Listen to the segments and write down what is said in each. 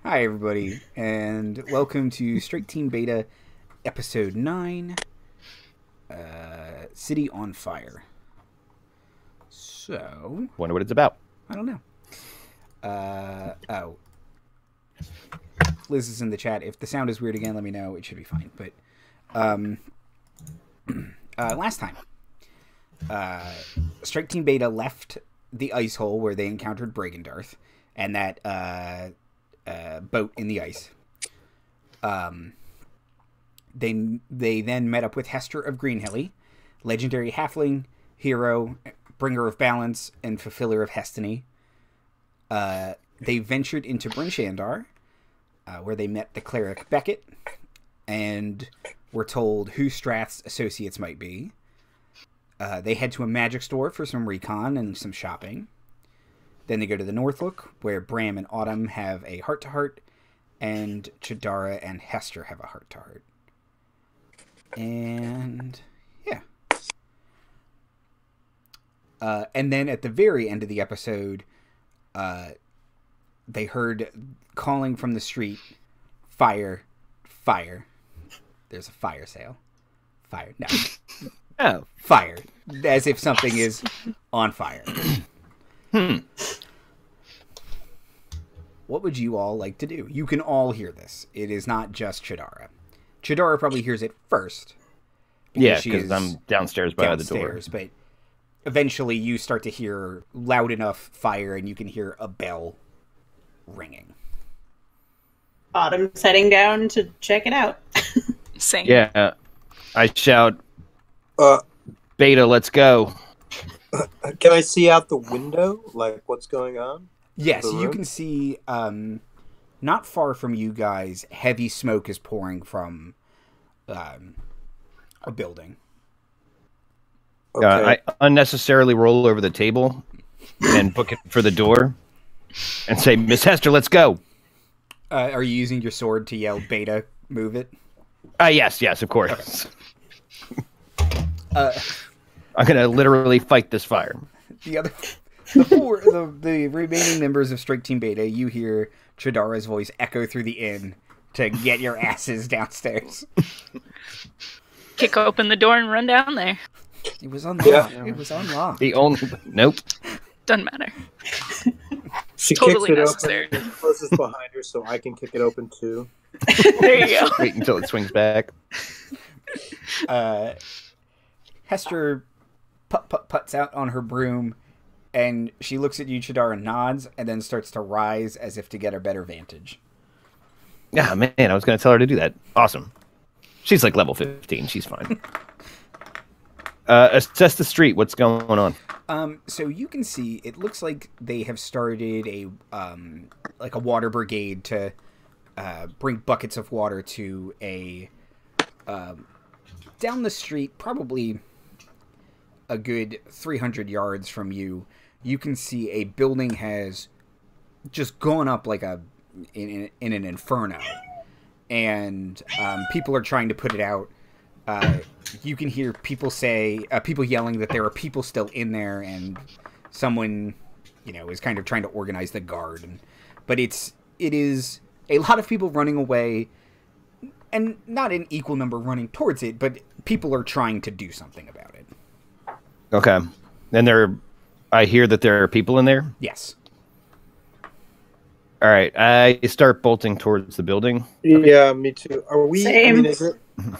Hi, everybody, and welcome to Straight Team Beta, Episode 9, City on Fire. So... Wonder what it's about. I don't know. Liz is in the chat. If the sound is weird again, let me know. It should be fine. But, last time, Strike Team Beta left the ice hole where they encountered Bragendarth and that, boat in the ice. They then met up with Hester of Greenhilly, legendary halfling, hero, bringer of balance, and fulfiller of destiny. They ventured into Bryn Shandar, where they met the Cleric Beckett, and were told who Strath's associates might be. They head to a magic store for some recon and some shopping. Then they go to the Northlook, where Bram and Autumn have a heart-to-heart, and Chadara and Hester have a heart-to-heart. And, yeah. And then at the very end of the episode, they heard calling from the street, fire, fire. There's a fire sale. Fire. No. Oh. Fire. As if something is on fire. What would you all like to do? You can all hear this. It is not just Chadara. Chadara probably hears it first. Yeah, because I'm downstairs by the door. But eventually you start to hear loud enough fire and you can hear a bell ringing. Autumn's heading down to check it out. Same. Yeah. I shout, Beta, let's go. Can I see out the window? Like, what's going on? Yes, you can see, not far from you guys, heavy smoke is pouring from a building. Okay. I unnecessarily roll over the table and book it for the door and say, Miss Hester, let's go. Are you using your sword to yell, Beta, move it? Yes, of course. Okay. I'm going to literally fight this fire. The remaining members of Strike Team Beta, you hear Chadara's voice echo through the inn to get your asses downstairs. Kick open the door and run down there. It was unlocked. Yeah. It was unlocked. Nope. Doesn't matter. She Totally kicks it necessary. open and closes behind her so I can kick it open too. There you go. Wait until it swings back. Hester puts out on her broom, and she looks at you, Chadara, nods, and then starts to rise as if to get a better vantage. Yeah, man, I was going to tell her to do that. Awesome. She's like level 15. She's fine. Assess the street. What's going on? So you can see, it looks like they have started a water brigade to bring buckets of water to a down the street, probably a good 300 yards from you. You can see a building has just gone up like in an inferno, and people are trying to put it out. You can hear people yelling that there are people still in there, and someone, is kind of trying to organize the guard. But it is a lot of people running away, and not an equal number running towards it, but people are trying to do something about it. Okay. And I hear that there are people in there? Yes. All right. I start bolting towards the building. Yeah, me too. Are we? Same. I mean,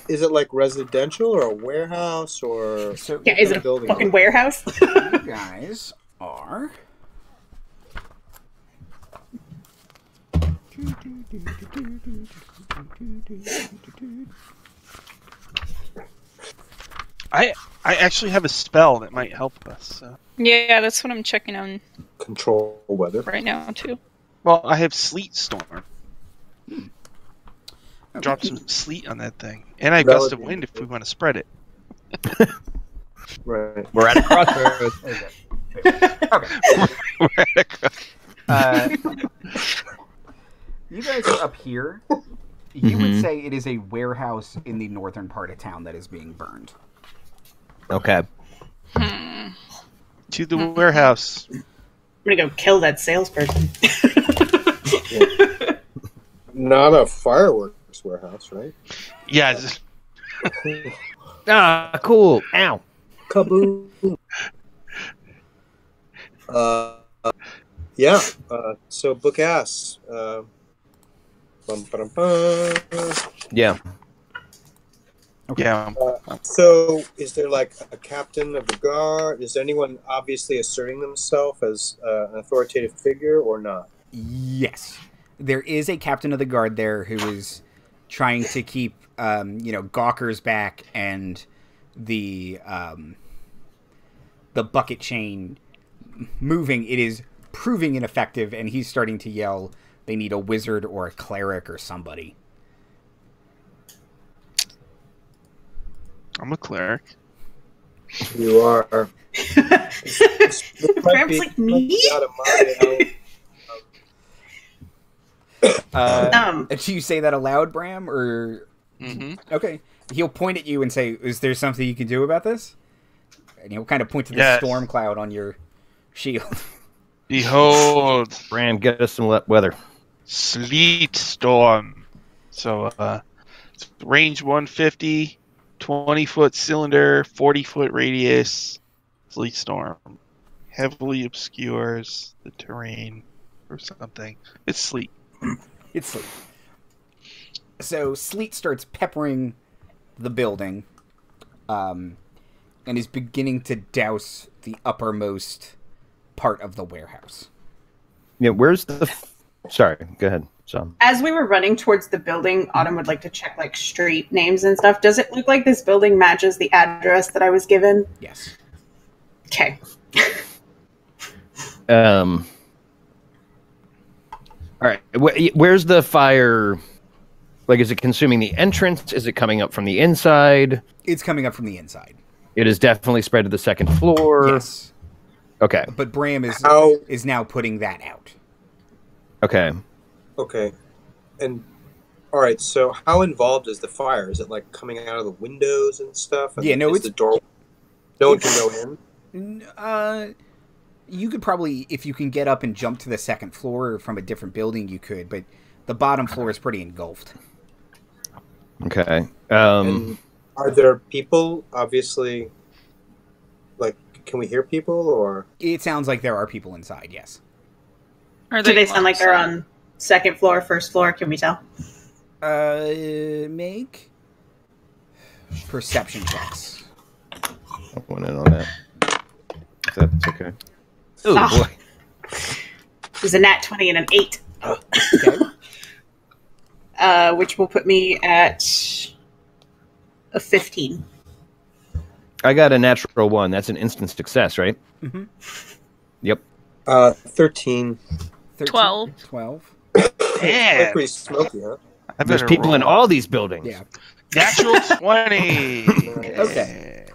is it like residential or a warehouse or? Is it a fucking warehouse? You guys are. I actually have a spell that might help us. So. Yeah, that's what I'm checking on Control weather right now, too. Well, I have Sleet Storm. Drop some sleet on that thing. And I have Gust of Wind if we want to spread it. Right. We're at a crossroads. Okay. We're at a crossroads. You guys are up here. You would say it is a warehouse in the northern part of town that is being burned. Okay. To the warehouse. I'm gonna go kill that salesperson. not a fireworks warehouse, right? Yeah. Ah, cool. Ow. Kaboom. Yeah. So book ass. Bum, ba-dum, bum. Yeah. Yeah. So is there like a captain of the guard? Is anyone obviously asserting themselves as an authoritative figure or not? Yes. There is a captain of the guard there who is trying to keep, gawkers back and the bucket chain moving. It is proving ineffective, and he's starting to yell, they need a wizard or a cleric or somebody. I'm a cleric. You are. Bram's like, me? Do you say that aloud, Bram, or... Mm-hmm. Okay. He'll point at you and say, is there something you can do about this? And he'll kind of point to the Yes. storm cloud on your shield. Behold, Bram, get us some weather. sleet storm. So, it's range 150, 20-foot cylinder, 40-foot radius. Sleet storm heavily obscures the terrain or something. It's sleet. It's sleet. So sleet starts peppering the building, and is beginning to douse the uppermost part of the warehouse. Yeah, where's the... Sorry, go ahead. So, As we were running towards the building, Autumn would like to check like street names and stuff. Does it look like this building matches the address that I was given? Yes. Okay. all right. Where's the fire? Like, is it consuming the entrance? Is it coming up from the inside? It's coming up from the inside. It is definitely spread to the second floor. Yes. Okay. But Bram is now putting that out. Okay. Okay. And all right. So how involved is the fire? Is it like coming out of the windows and stuff? And Yeah, no, is it's... the door. No one can go in. You could probably, if you can get up and jump to the second floor from a different building, you could, but the bottom floor is pretty engulfed. Okay. And are there people? Obviously, like, can we hear people or? It sounds like there are people inside. Yes. Are Do they sound like they're on second floor, first floor? Can we tell? Make perception checks. I went in on that. If that's okay. Oh, Ah. boy. It was a nat 20 and an 8. Okay. Which will put me at a 15. I got a natural 1. That's an instant success, right? Mm-hmm. Yep. 13. 12. Damn. Pretty smoky, huh? I There's better people roll. in all these buildings. Yeah. Natural 20. Okay.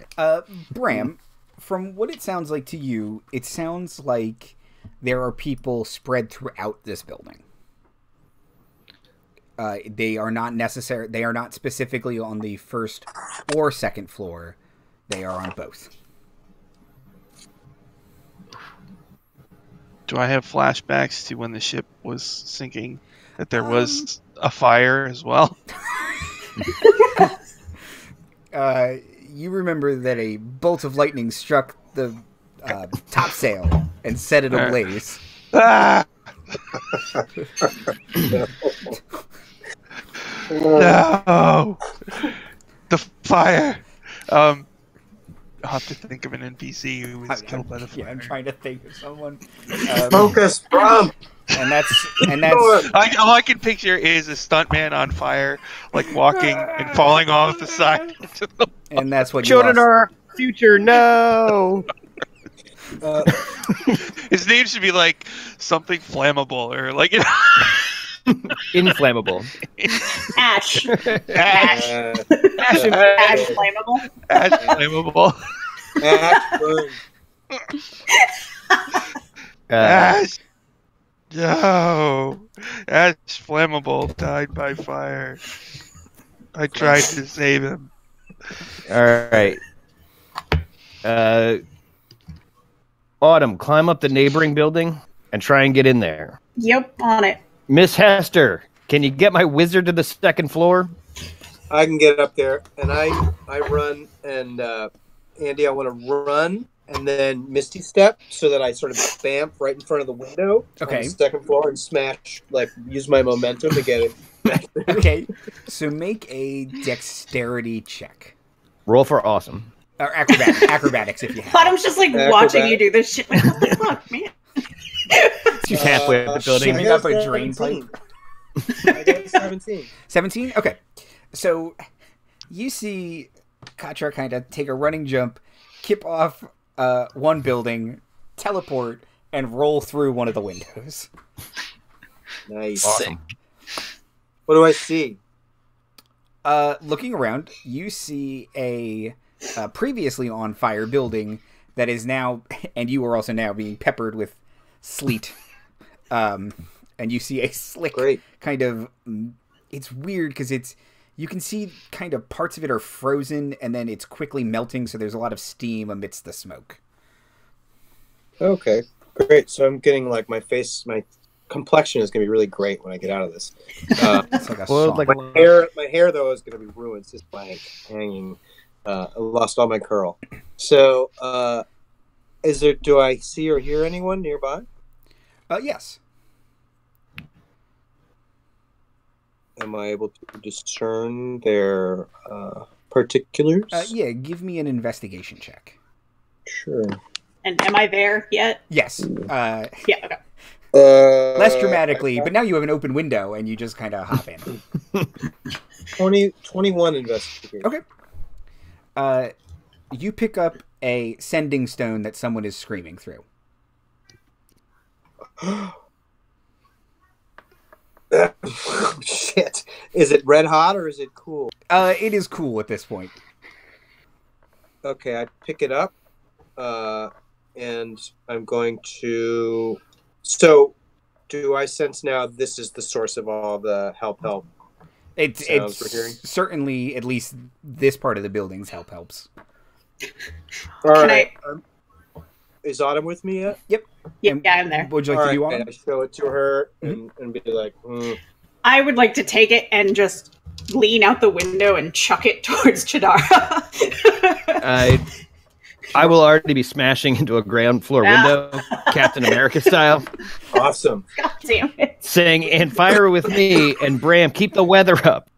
Bram, from what it sounds like to you, it sounds like there are people spread throughout this building. They are not specifically on the first or second floor. They are on both. Do I have flashbacks to when the ship was sinking? That there was a fire as well? You remember that a bolt of lightning struck the topsail and set it ablaze. Ah! No! The fire! I'll have to think of an NPC who was killed by the fire. Yeah, I'm trying to think of someone. Focus, Bram. And that's All I can picture is a stuntman on fire, like walking and falling off the side. and that's what Children you lost. are our future. No. His name should be like something flammable or like Inflammable. Ash. Ash. Ash flammable. Ash flammable. Ash burn. Ash. No. Ash flammable died by fire. I tried to save him. All right. Autumn, climb up the neighboring building and try and get in there. Yep, on it. Miss Hester, Can you get my wizard to the second floor? I can get up there, and I run, and Andy, I want to run and then Misty Step so that I sort of bamf right in front of the window on the second floor and smash, use my momentum to get it back there. Okay, so make a dexterity check. Roll for awesome. Or acrobatics if you have. Bottom's just watching you do this shit. Like, what the fuck, man? She's halfway up the building. Shooting up a drain pipe. I got 17. 17? Okay. So you see Katra kind of take a running jump, kip off one building, teleport, and roll through one of the windows. Nice. Awesome. What do I see? Looking around, you see a previously on fire building that is now, and you are also now being peppered with sleet. And you see a slick kind of, it's weird because you can see kind of parts of it are frozen and then it's quickly melting, so there's a lot of steam amidst the smoke. Okay, great. So I'm getting my complexion is going to be really great when I get out of this. It's like a my hair though is going to be ruined. It's just hanging. I lost all my curl. So do I see or hear anyone nearby? Yes. Am I able to discern their particulars? Yeah, give me an investigation check. Sure. And am I there yet? Yes. Yeah, okay. Less dramatically, but now you have an open window and you just kind of hop in. 21 investigation. Okay. You pick up a sending stone that someone is screaming through. Shit. Is it red hot or is it cool? It is cool at this point. Okay, I pick it up, and I'm going to... So, do I sense now this is the source of all the help? It's certainly, at least this part of the building's helps. All right. Is Autumn with me yet? Yep. Yeah, I'm there. What would you like to do, Autumn? I show it to her and be like, I would like to take it and just lean out the window and chuck it towards Chadara. I will already be smashing into a ground floor window, Captain America style. Awesome. God damn it. Saying, Anfyra with me, and Bram, keep the weather up.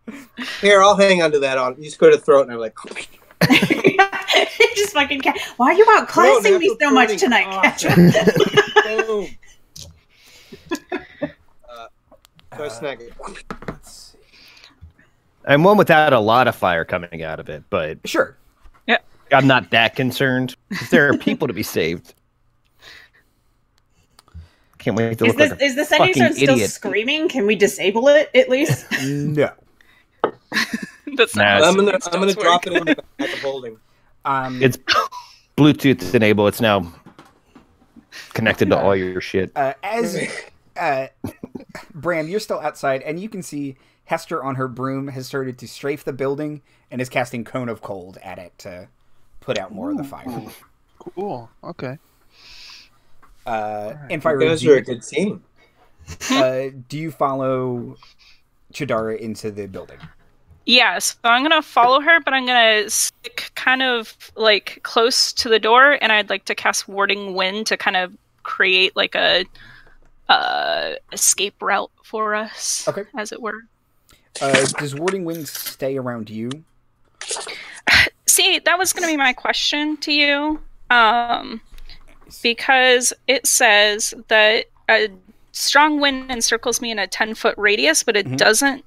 Here, I'll hang on to that. You just go to throat, and I'm like... Just fucking why are you outclassing me so much tonight, Katra? Boom. So I snag it. Let's see. I'm one without a lot of fire coming out of it, but Sure. Yeah. I'm not that concerned. There are people to be saved. Can't wait to look like a Is the sending fucking stone still idiot. screaming? Can we disable it at least? No. That's Nah, not I'm how gonna stones drop work. it in the back of holding. It's Bluetooth enabled. It's now connected to all your shit. Bram, you're still outside, and you can see Hester on her broom has started to strafe the building and is casting Cone of Cold at it to put out more of the fire. Cool. Okay. Anfyra, You guys are a good team. do you follow Chadara into the building? Yeah, so I'm gonna follow her, but I'm gonna stick kind of close to the door, and I'd like to cast Warding Wind to kind of create a escape route for us, Okay. as it were. Does Warding Wind stay around you? See, that was gonna be my question to you, because it says that a strong wind encircles me in a 10-foot radius, but it doesn't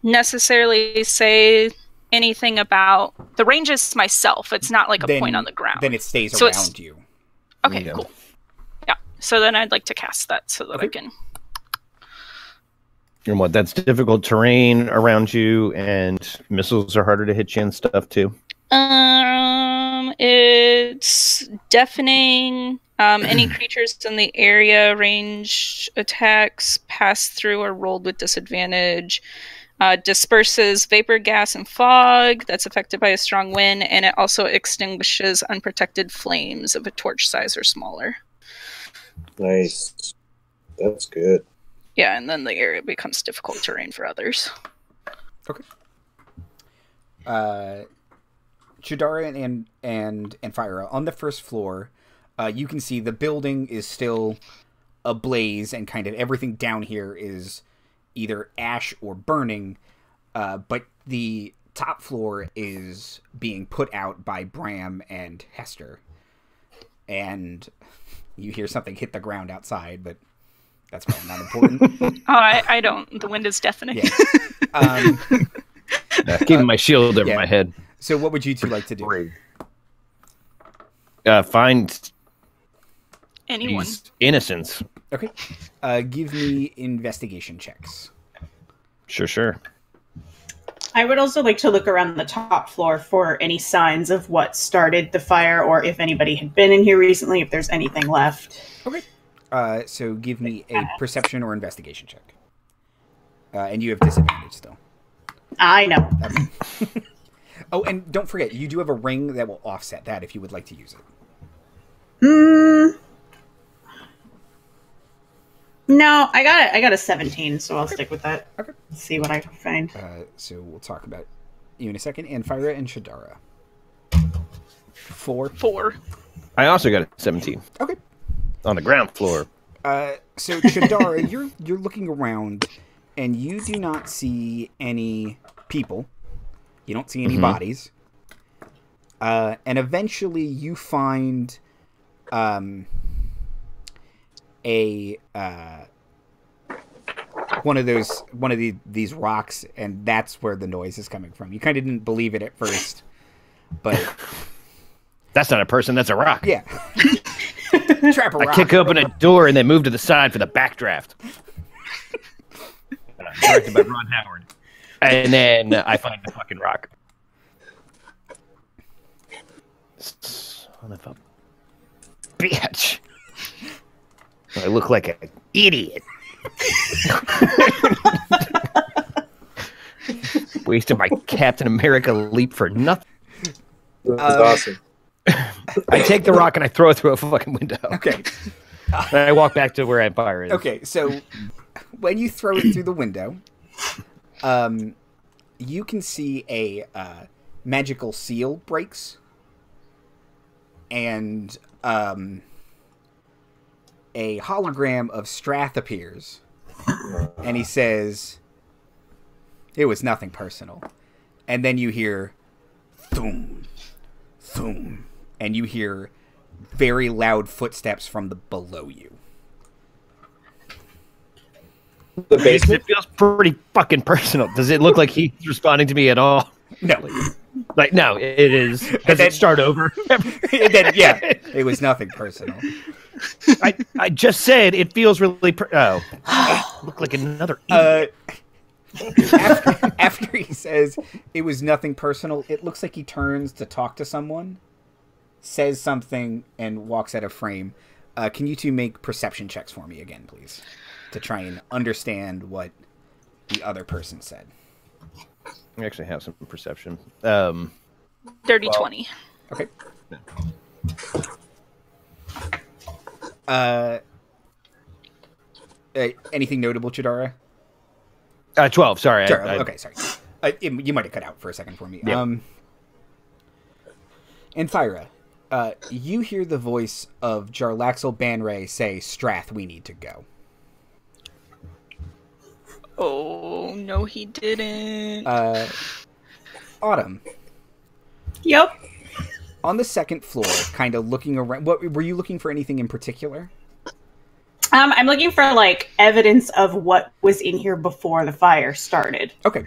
necessarily say anything about the range is myself. It's not like a point on the ground. Then it stays So around you. Okay, cool. Yeah. So then I'd like to cast that so that I can. And what? That's difficult terrain around you, and missiles are harder to hit you and stuff too. It's deafening. Any creatures in the area, range attacks, pass through or rolled with disadvantage. Disperses vapor, gas, and fog that's affected by a strong wind, and it also extinguishes unprotected flames of a torch size or smaller. Nice. That's good. Yeah, and then the area becomes difficult terrain for others. Okay. Chadara and Anfyra, on the first floor, you can see the building is still ablaze, and kind of everything down here is either ash or burning, but the top floor is being put out by Bram and Hester. And you hear something hit the ground outside, but that's probably not important. Oh, I don't. The wind is deafening. Yeah. Keeping my shield over my head. So what would you two like to do? Find Anyone. these innocents. Okay. Give me investigation checks. Sure. I would also like to look around the top floor for any signs of what started the fire, or if anybody had been in here recently, if there's anything left. Okay. So give me a perception or investigation check. And you have disadvantage still. I know. Oh, and don't forget, you do have a ring that will offset that if you would like to use it. No, I got a 17, so I'll stick with that. Okay. See what I can find. So we'll talk about you in a second. Anfyra and Chadara. 4. I also got a 17. Okay. On the ground floor. So Chadara, you're looking around, and you do not see any people. You don't see any bodies. And eventually you find one of these rocks, and that's where the noise is coming from. You kind of didn't believe it at first, but that's not a person, that's a rock. Yeah. Trap a rock. I kick open a door and then move to the side for the backdraft. Directed by Ron Howard. And then I find the fucking rock. Son of a bitch. I look like an idiot. Wasted my Captain America leap for nothing. That's awesome. I take the rock and I throw it through a fucking window. Okay. And I walk back to where Anfyra is. Okay, so when you throw it through the window, you can see a magical seal breaks, and a hologram of Strath appears, and he says, "It was nothing personal." And then you hear thum, thum, and you hear very loud footsteps from below you. The basement? It feels pretty fucking personal. Does it look like he's responding to me at all? No. Like, no, it is. Does it start over? Then, yeah, it was nothing personal. I just said it feels really... look like another idiot. After he says it was nothing personal, it looks like he turns to talk to someone, says something, and walks out of frame. Can you two make perception checks for me again, please? To try and understand what the other person said. I actually have some perception. Dirty 20. Okay. Anything notable, Chadara? 12, sorry. Okay, sorry. You might have cut out for a second for me. Yeah. Anfyra, you hear the voice of Jarlaxle Banray say, "Strath, we need to go." Oh, no, he didn't. Autumn. Yep. On the second floor, kind of looking around. What were you looking for? Anything in particular? I'm looking for like evidence of what was in here before the fire started. Okay.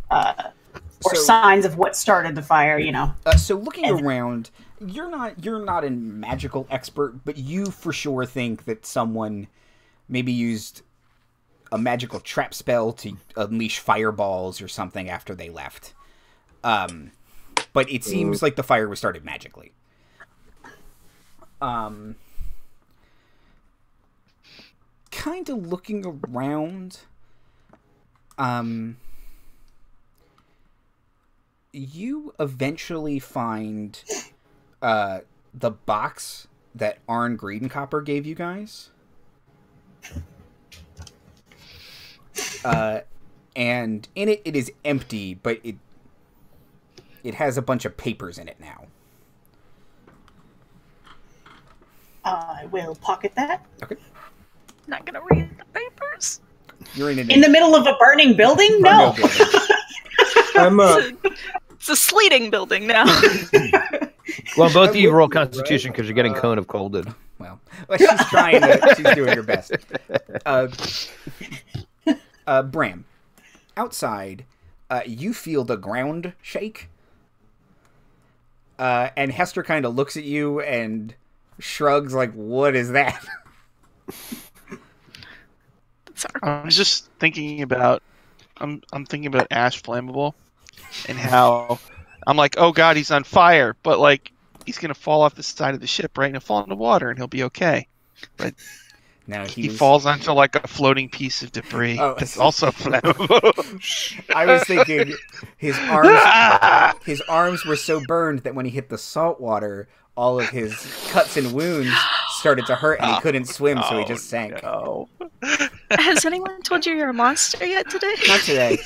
Or signs of what started the fire, you know. So looking around, you're not a magical expert, but you for sure think that someone maybe used a magical trap spell to unleash fireballs or something after they left. But it seems like the fire was started magically. Kind of looking around, you eventually find the box that Arn Greedencopper gave you guys. And in it, it is empty, but it has a bunch of papers in it now. I will pocket that. Okay. Not gonna read the papers. You're in the middle of a burning building? No. It's a sleeting building now. Well, both of you roll Constitution because you're getting cone of colded. Well, she's trying to. She's doing her best. Bram, outside, you feel the ground shake. And Hester kind of looks at you and shrugs like, what is that? I'm just thinking about I'm thinking about Ash Flammable and how I'm like, oh god, he's on fire, but like he's gonna fall off the side of the ship, right? And he'll fall in the water and he'll be okay. But now he falls onto like a floating piece of debris that's also flammable. I was thinking his arms were so burned that when he hit the salt water, all of his cuts and wounds started to hurt, and he couldn't swim, so he just sank. No. Has anyone told you you're a monster yet today? Not today.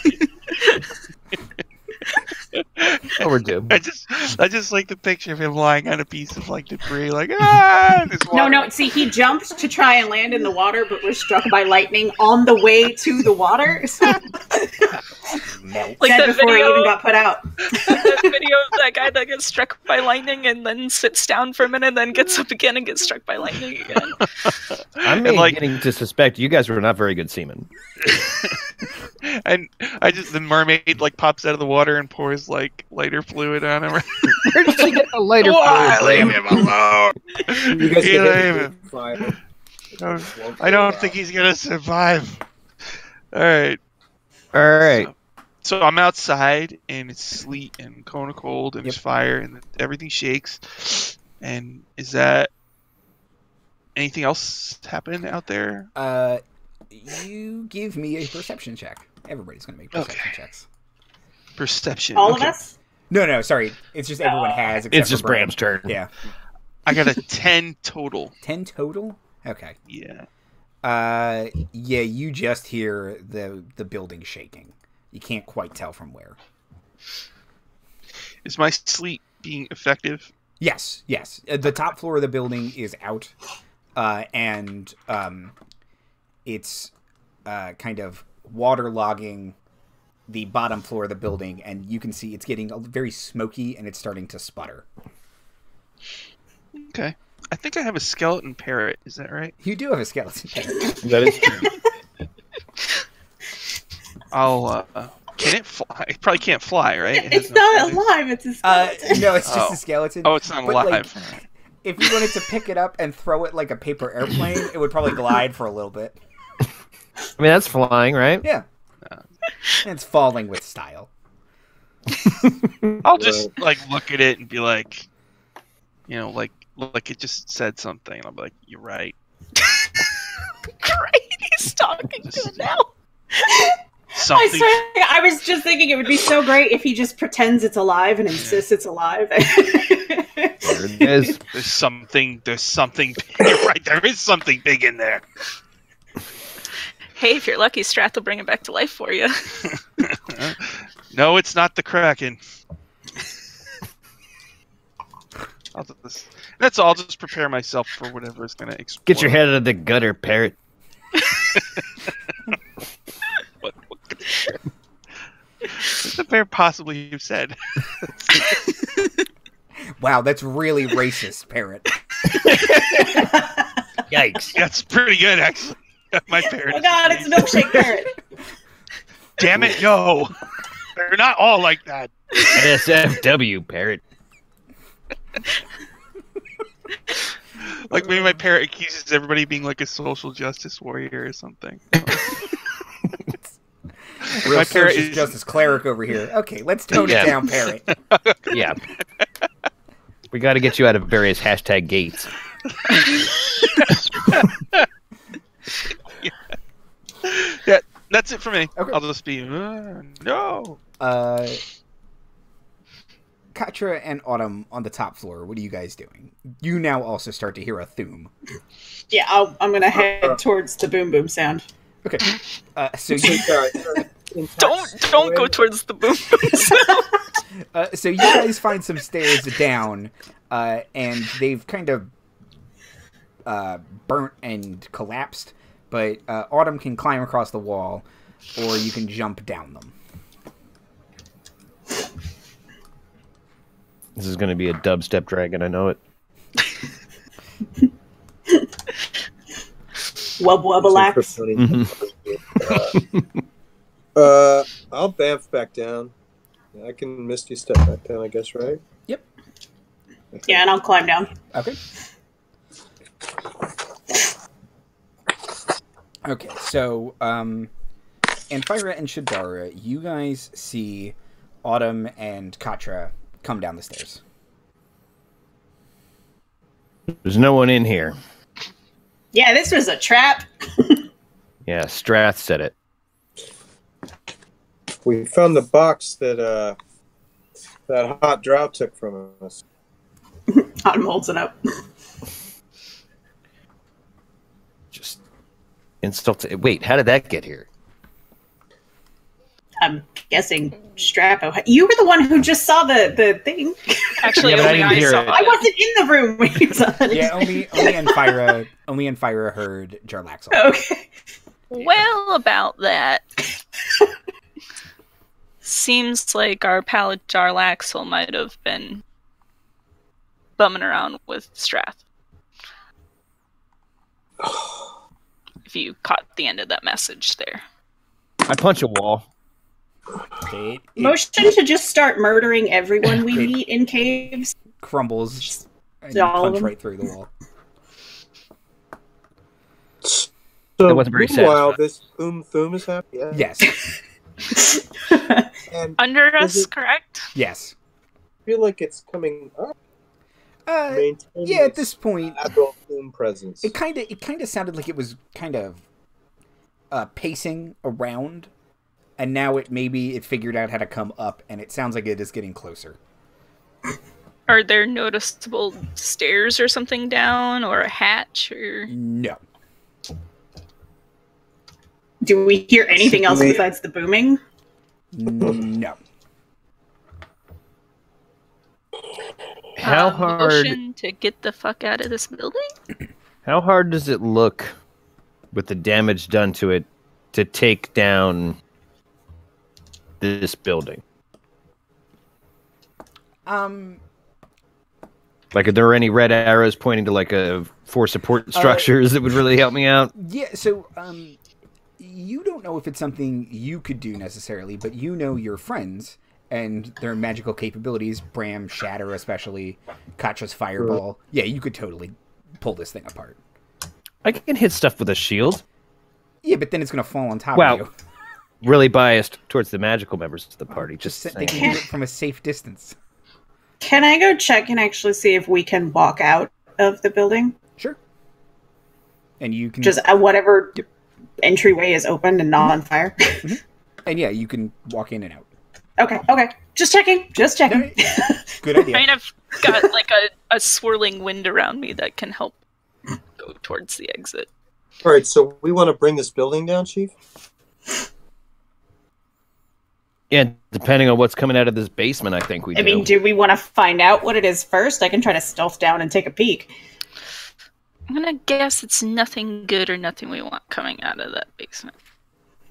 Oh, we're doomed. I just like the picture of him lying on a piece of like debris, like No. See, he jumped to try and land in the water, but was struck by lightning on the way to the water. Like that before video, he even got put out. that video of that guy that gets struck by lightning and then sits down for a minute, and then gets up again and gets struck by lightning again. I'm beginning to suspect you guys were not very good seamen. And the mermaid like pops out of the water and pours like lighter fluid on him. Where did she get the lighter Why? fluid? Leave him alone. You guys You can leave hit him. fire. I don't think he's gonna survive. All right. So I'm outside and it's sleet and cone of cold and there's fire and everything shakes. And is that anything else happening out there? You give me a perception check. Everybody's going to make perception checks. Perception. All of us? No, sorry. It's just everyone has. It's just Bram's turn. Yeah. I got a 10 total. 10 total? Okay. Yeah. Yeah, you just hear the building shaking. You can't quite tell from where. Is my sleep being effective? Yes. The top floor of the building is out, and it's kind of waterlogging the bottom floor of the building, and you can see it's getting very smoky, and it's starting to sputter. Okay. I think I have a skeleton parrot. Is that right? You do have a skeleton parrot. That is true. I'll. Can it fly? It probably can't fly, right? It's not alive. It's a skeleton. No, it's just a skeleton. Oh, it's not alive. Like, if you wanted to pick it up and throw it like a paper airplane, it would probably glide for a little bit. I mean, that's flying, right? Yeah. And it's falling with style. I'll just like look at it and be like, like it just said something. I'll be like, you're right. Great, he's talking to it now. Something. I was just thinking it would be so great if he just pretends it's alive and insists it's alive. There it is. There's something. You're right. There is something big in there. Hey, if you're lucky, Strath will bring it back to life for you. No, it's not the Kraken. That's all. I'll just prepare myself for whatever is going to explode. Get your head out of the gutter, parrot. What the bear possibly have said? Wow, that's really racist, parrot. Yikes. That's pretty good, actually. My parrot. Oh god, it's a milkshake parrot. Damn it, no. They're not all like that. NSFW, parrot. Like maybe my parrot accuses everybody of being like a social justice warrior or something. Real my social justice cleric over here. Okay, let's tone it down, parrot. Yeah. We got to get you out of various hashtag gates. Yeah, that's it for me. Okay. I'll just be no. Katra and Autumn on the top floor. What are you guys doing? You now also start to hear a thoom. Yeah, I'm gonna head towards the boom boom sound. Okay. So you don't go towards the boom. so you guys find some stairs down, and they've kind of burnt and collapsed. But Autumn can climb across the wall, or you can jump down them. This is going to be a dubstep dragon, I know it. Wubblax. I'll bamf back down. I can Misty step back down, I guess, right? Yep. Okay. Yeah, and I'll climb down. Okay. Okay, so, Anfyra and Chadara, you guys see Autumn and Katra come down the stairs. There's no one in here. Yeah, this was a trap. Yeah, Strath said it. We found the box that that hot drow took from us. Autumn holds it up. Just insult. Wait, how did that get here? I'm guessing Strappo. You were the one who just saw the thing. Actually, Yeah, but I only didn't I hear saw it. I wasn't in the room when you saw it. Yeah, only Anfyra heard Jarlaxle. Okay. Well, about that. Seems like our Paladin Jarlaxle might have been bumming around with Strath. If you caught the end of that message there. I punch a wall. Motion to just start murdering everyone we meet in caves. Crumbles and you All of punch them. right through the wall. So, That wasn't very meanwhile, satisfying. this Thum is happening. Yeah. Yes. And Under Is us, it- correct? Yes. I feel like it's coming up. Maintain Yeah, at its this point, adult Thum presence. it kind of sounded like it was kind of pacing around, and now it figured out how to come up, and it sounds like it is getting closer. Are there noticeable stairs or something down, or a hatch, or... No. Do we hear anything else besides the booming? No. How hard? Motion to get the fuck out of this building? How hard does it look, with the damage done to it, to take down this building? Like, are there any red arrows pointing to like four support structures that would really help me out? Yeah, so, you don't know if it's something you could do necessarily, but you know your friends and their magical capabilities, Bram, Shatter especially, Katra's Fireball. Yeah, you could totally pull this thing apart. I can hit stuff with a shield. Yeah, but then it's going to fall on top Wow. of you. Really biased towards the magical members of the party. Just They saying. can do it from a safe distance. Can I go check and actually see if we can walk out of the building? Sure. And you can... Just whatever entryway is open and not on fire. And yeah, you can walk in and out. Okay. Just checking. Good idea. Kind of got like a swirling wind around me that can help go towards the exit. All right, so we want to bring this building down, Chief? Yeah, depending on what's coming out of this basement, I think we do. I mean, do we want to find out what it is first? I can try to stealth down and take a peek. I'm gonna guess it's nothing good or nothing we want coming out of that basement.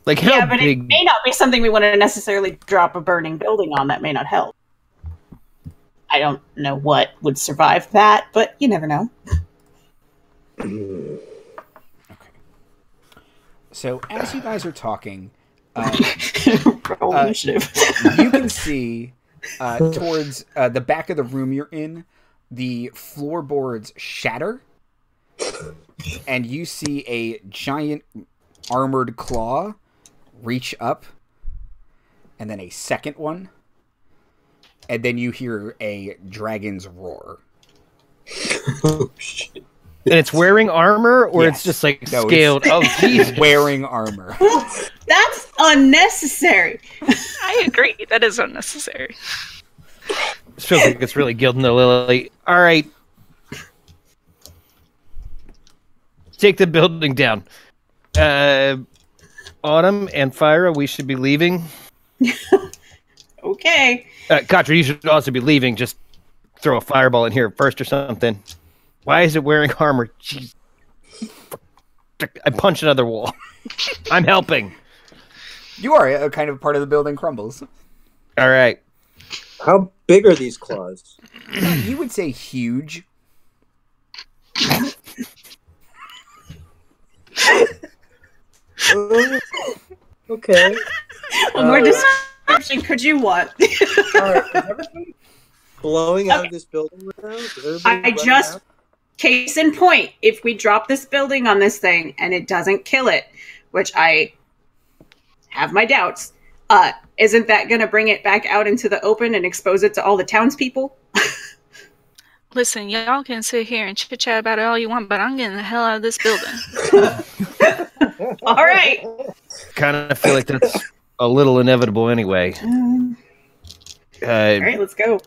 Like, how Yeah, but big? it may not be something we want to necessarily drop a burning building on. That may not help. I don't know what would survive that, but you never know. Okay. So as you guys are talking, Roll initiative. you can see towards the back of the room you're in, the floorboards shatter, and you see a giant armored claw reach up, and then a second one, and then you hear a dragon's roar. Oh, shit. And it's wearing armor, or Yes. it's just like No, scaled? Oh, jeez. Wearing armor. That's unnecessary. I agree. That is unnecessary. This feels like it's really gilding the lily. All right. Take the building down. Autumn, Anfyra, we should be leaving. Okay. Katra, you should also be leaving. Just throw a fireball in here first or something. Why is it wearing armor? Jeez. I punch another wall. I'm helping. You are a kind of part of the building crumbles. All right. How big are these claws? You would say huge. Okay. What more description could you want? All right. Is everybody blowing out of this building right now? Case in point, if we drop this building on this thing and it doesn't kill it, which I have my doubts, isn't that going to bring it back out into the open and expose it to all the townspeople? Listen, y'all can sit here and chit-chat about it all you want, but I'm getting the hell out of this building. All right. Kind of feel like that's a little inevitable anyway. All right, let's go.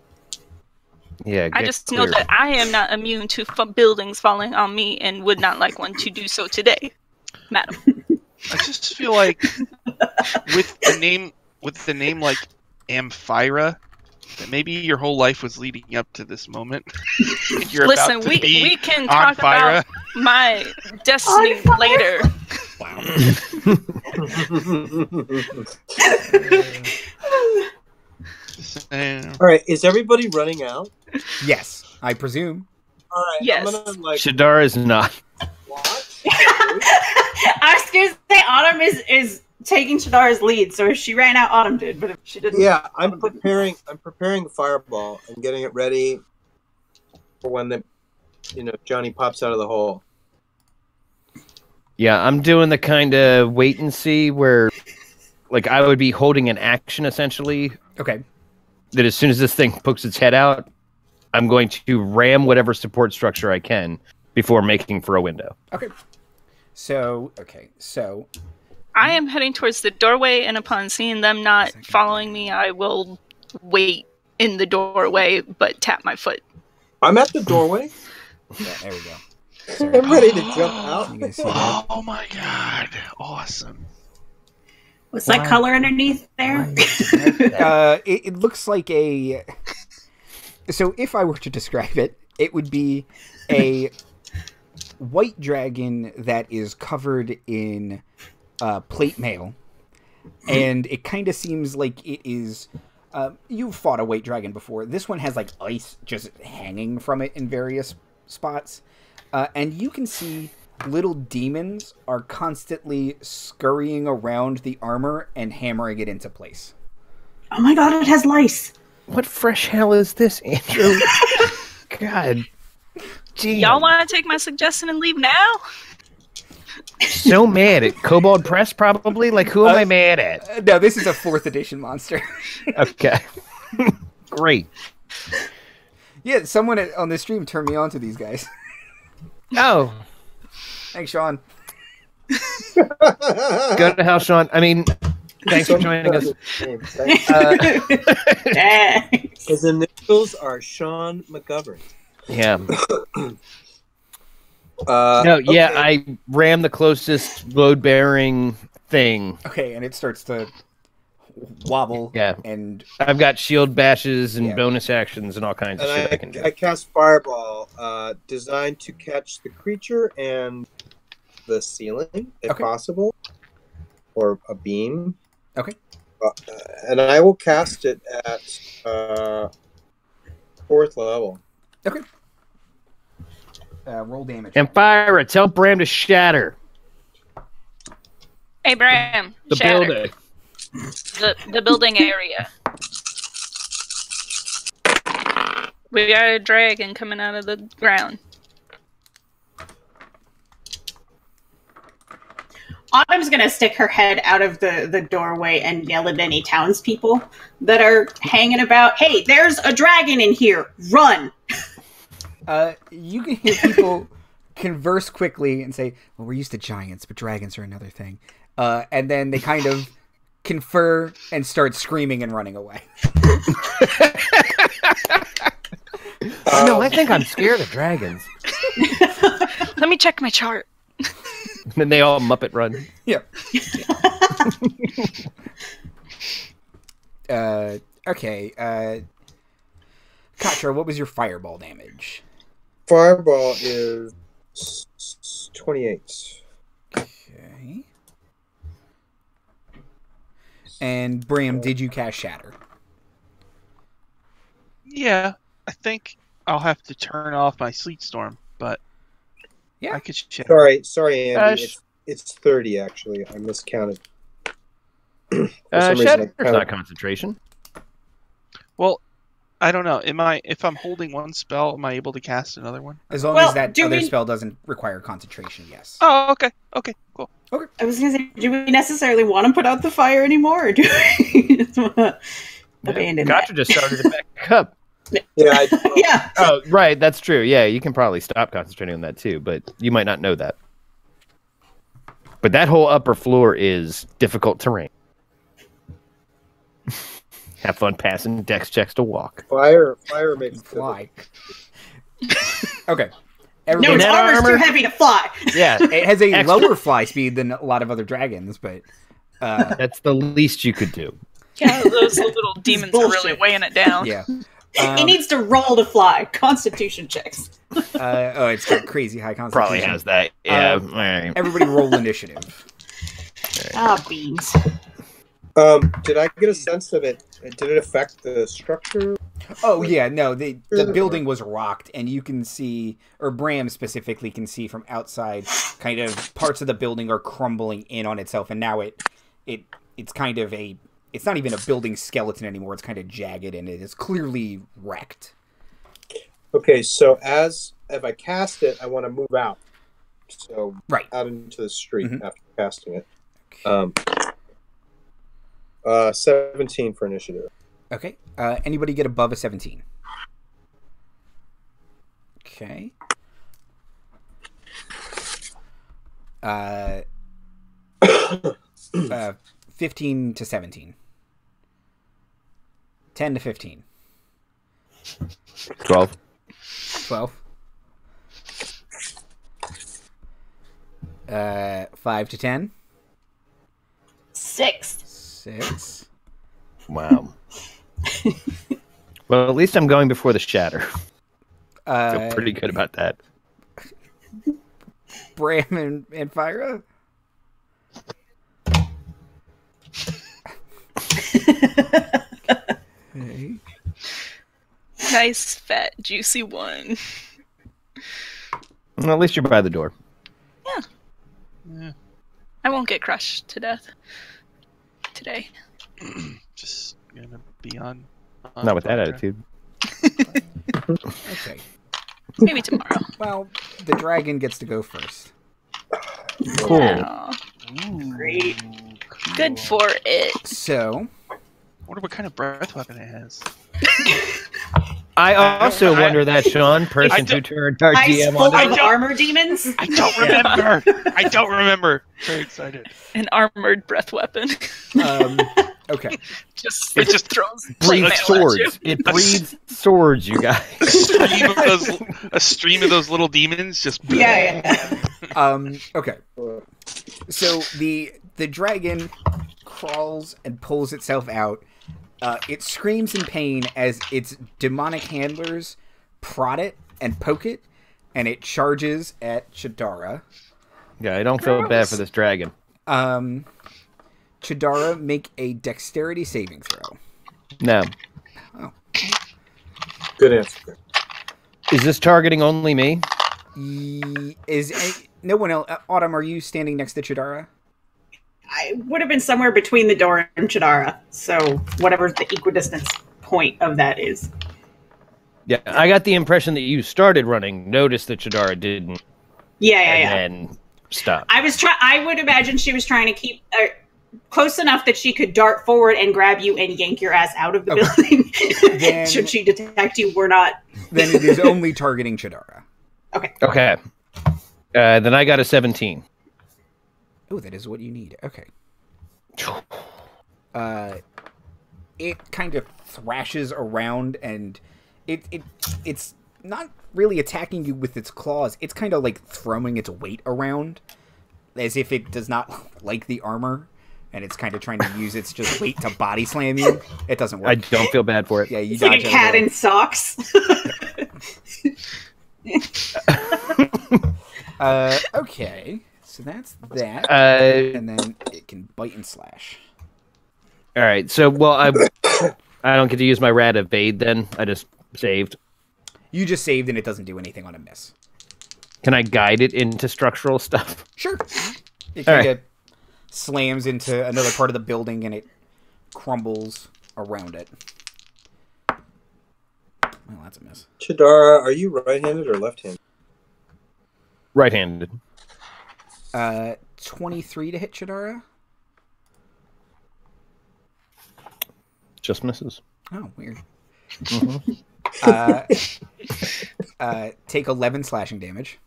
Yeah, I just know that I am not immune to buildings falling on me and would not like one to do so today, madam. I just feel like with the name like Anfyra, that maybe your whole life was leading up to this moment. Listen, we can talk about my destiny later. Wow. All right, is everybody running out? Yes, I presume. All right, yes. I'm gonna, Chadara is not. What? I was going to say Autumn is taking Chadara's lead, so if she ran out, Autumn did, but if she didn't... Yeah, I'm preparing the fireball and getting it ready for when Johnny pops out of the hole. Yeah, I'm doing the kind of wait and see where, like, I would be holding an action, essentially. Okay. That as soon as this thing pokes its head out, I'm going to ram whatever support structure I can before making for a window. Okay. So... I am heading towards the doorway, and upon seeing them not following me, I will wait in the doorway, but tap my foot. I'm at the doorway. Yeah, there we go. I'm ready to jump out. You can see that. Oh my god. Awesome. What's that color underneath there? It looks like a... So if I were to describe it, it would be a white dragon that is covered in plate mail. And it kind of seems like it is... you've fought a white dragon before. This one has like ice just hanging from it in various spots. And you can see little demons are constantly scurrying around the armor and hammering it into place. Oh my god, it has lice. What fresh hell is this, Andrew? God. Gee. Y'all want to take my suggestion and leave now? So mad at Kobold Press, probably? Like, who am I mad at? No, this is a 4th edition monster. Okay. Great. Yeah, someone on the stream turned me on to these guys. Oh. Thanks, Sean. Go to hell, Sean. I mean, thanks for joining us. His initials are Sean McGovern. Yeah. Okay. I ram the closest load-bearing thing. Okay, and it starts to wobble. Yeah. And I've got shield bashes and bonus actions and all kinds of shit I can do. I cast Fireball, designed to catch the creature and the ceiling, if possible, or a beam. Okay. And I will cast it at 4th level. Okay. Roll damage. Anfyra, tell Bram to shatter. Hey, Bram. The shatter. building. The building area. We got a dragon coming out of the ground. Autumn's going to stick her head out of the doorway and yell at any townspeople that are hanging about. Hey, there's a dragon in here. Run! You can hear people converse quickly and say, well, we're used to giants, but dragons are another thing. And then they kind of confer and start screaming and running away. No, I think I'm scared of dragons. Let me check my chart. And then they all Muppet run. Yeah. Okay. Katra, what was your fireball damage? Fireball is 28. Okay. And Bram, did you cast Shatter? Yeah, I think I'll have to turn off my Sleet Storm, but yeah, I could check. Sorry, Andy. It's 30 actually. I miscounted. Shatter's not concentration. Well, I don't know. If I'm holding one spell, am I able to cast another one? As long as that other spell doesn't require concentration, yes. Oh, okay. Okay, cool. Okay. I was going to say, do we necessarily want to put out the fire anymore, or do we just want to abandon Katra just started it back up. Yeah. Yeah. Oh, right. That's true. Yeah, you can probably stop concentrating on that too, but you might not know that. But that whole upper floor is difficult terrain. Have fun passing dex checks to walk. Fire makes fly. Okay. No, its armor's too heavy to fly. Yeah, it has a lower fly speed than a lot of other dragons, but that's the least you could do. Yeah, those little demons are really weighing it down. Yeah. It needs to roll to fly. Constitution checks. It's got crazy high constitution. Probably has that. Yeah. Everybody roll initiative. Beans. Did I get a sense of it? Did it affect the structure? Oh yeah, no. The building was rocked, and you can see, or Bram specifically can see from outside, kind of parts of the building are crumbling in on itself, and now it's kind of a. It's not even a building skeleton anymore. It's kind of jagged, and it is clearly wrecked. Okay, so if I cast it, I want to move out. So out into the street after casting it. Okay. 17 for initiative. Okay. Anybody get above a 17? Okay. 15 to 17. 10 to 15. 12. 12. 5 to 10. 6. 6. Wow. Well, at least I'm going before the shatter. I feel pretty good about that. Bram and Anfyra? Okay. Nice, fat, juicy one. Well, at least you're by the door. Yeah. I won't get crushed to death today. Just gonna be on not with that attitude. Okay. Maybe tomorrow. Well, the dragon gets to go first. Cool. Yeah. Great. Good for it. So, I wonder what kind of breath weapon it has. I also wonder that, Sean, person who turned our DM full on. of armor demons? I don't remember. I don't remember. Very excited. An armored breath weapon. Okay. It just throws breathes swords. It breathes swords, you guys. A stream of those little demons just. Yeah. Okay. So the dragon crawls and pulls itself out. It screams in pain as its demonic handlers prod it and poke it, and it charges at Chadara. Yeah, I don't feel bad for this dragon. Chadara, make a dexterity saving throw. No. Oh. Good answer. Is this targeting only me? No one else? Autumn, are you standing next to Chadara? I would have been somewhere between the door and Chadara, so whatever the equidistance point of that is. Yeah, I got the impression that you started running, noticed that Chadara didn't. Yeah. And stop. I would imagine she was trying to keep close enough that she could dart forward and grab you and yank your ass out of the building. Then, should she detect you, we're not. Then it is only targeting Chadara. Okay. Then I got a 17. Oh, that is what you need. Okay. It kind of thrashes around, and it's not really attacking you with its claws. It's kind of like throwing its weight around. as if it does not like the armor, and it's kind of trying to use its just weight to body slam you. It doesn't work. I don't feel bad for it. Yeah, you It's dodge like a cat in socks. Okay, so that's that, and then it can bite and slash. All right, so I don't get to use my rat evade then. I just saved. You just saved, and it doesn't do anything on a miss. Can I guide it into structural stuff? Sure. It kind of slams into another part of the building, and it crumbles around it. Well, that's a miss. Chadara, are you right-handed or left-handed? Right-handed. 23 to hit Chadara. Just misses. Oh, weird. Mm-hmm. Take 11 slashing damage.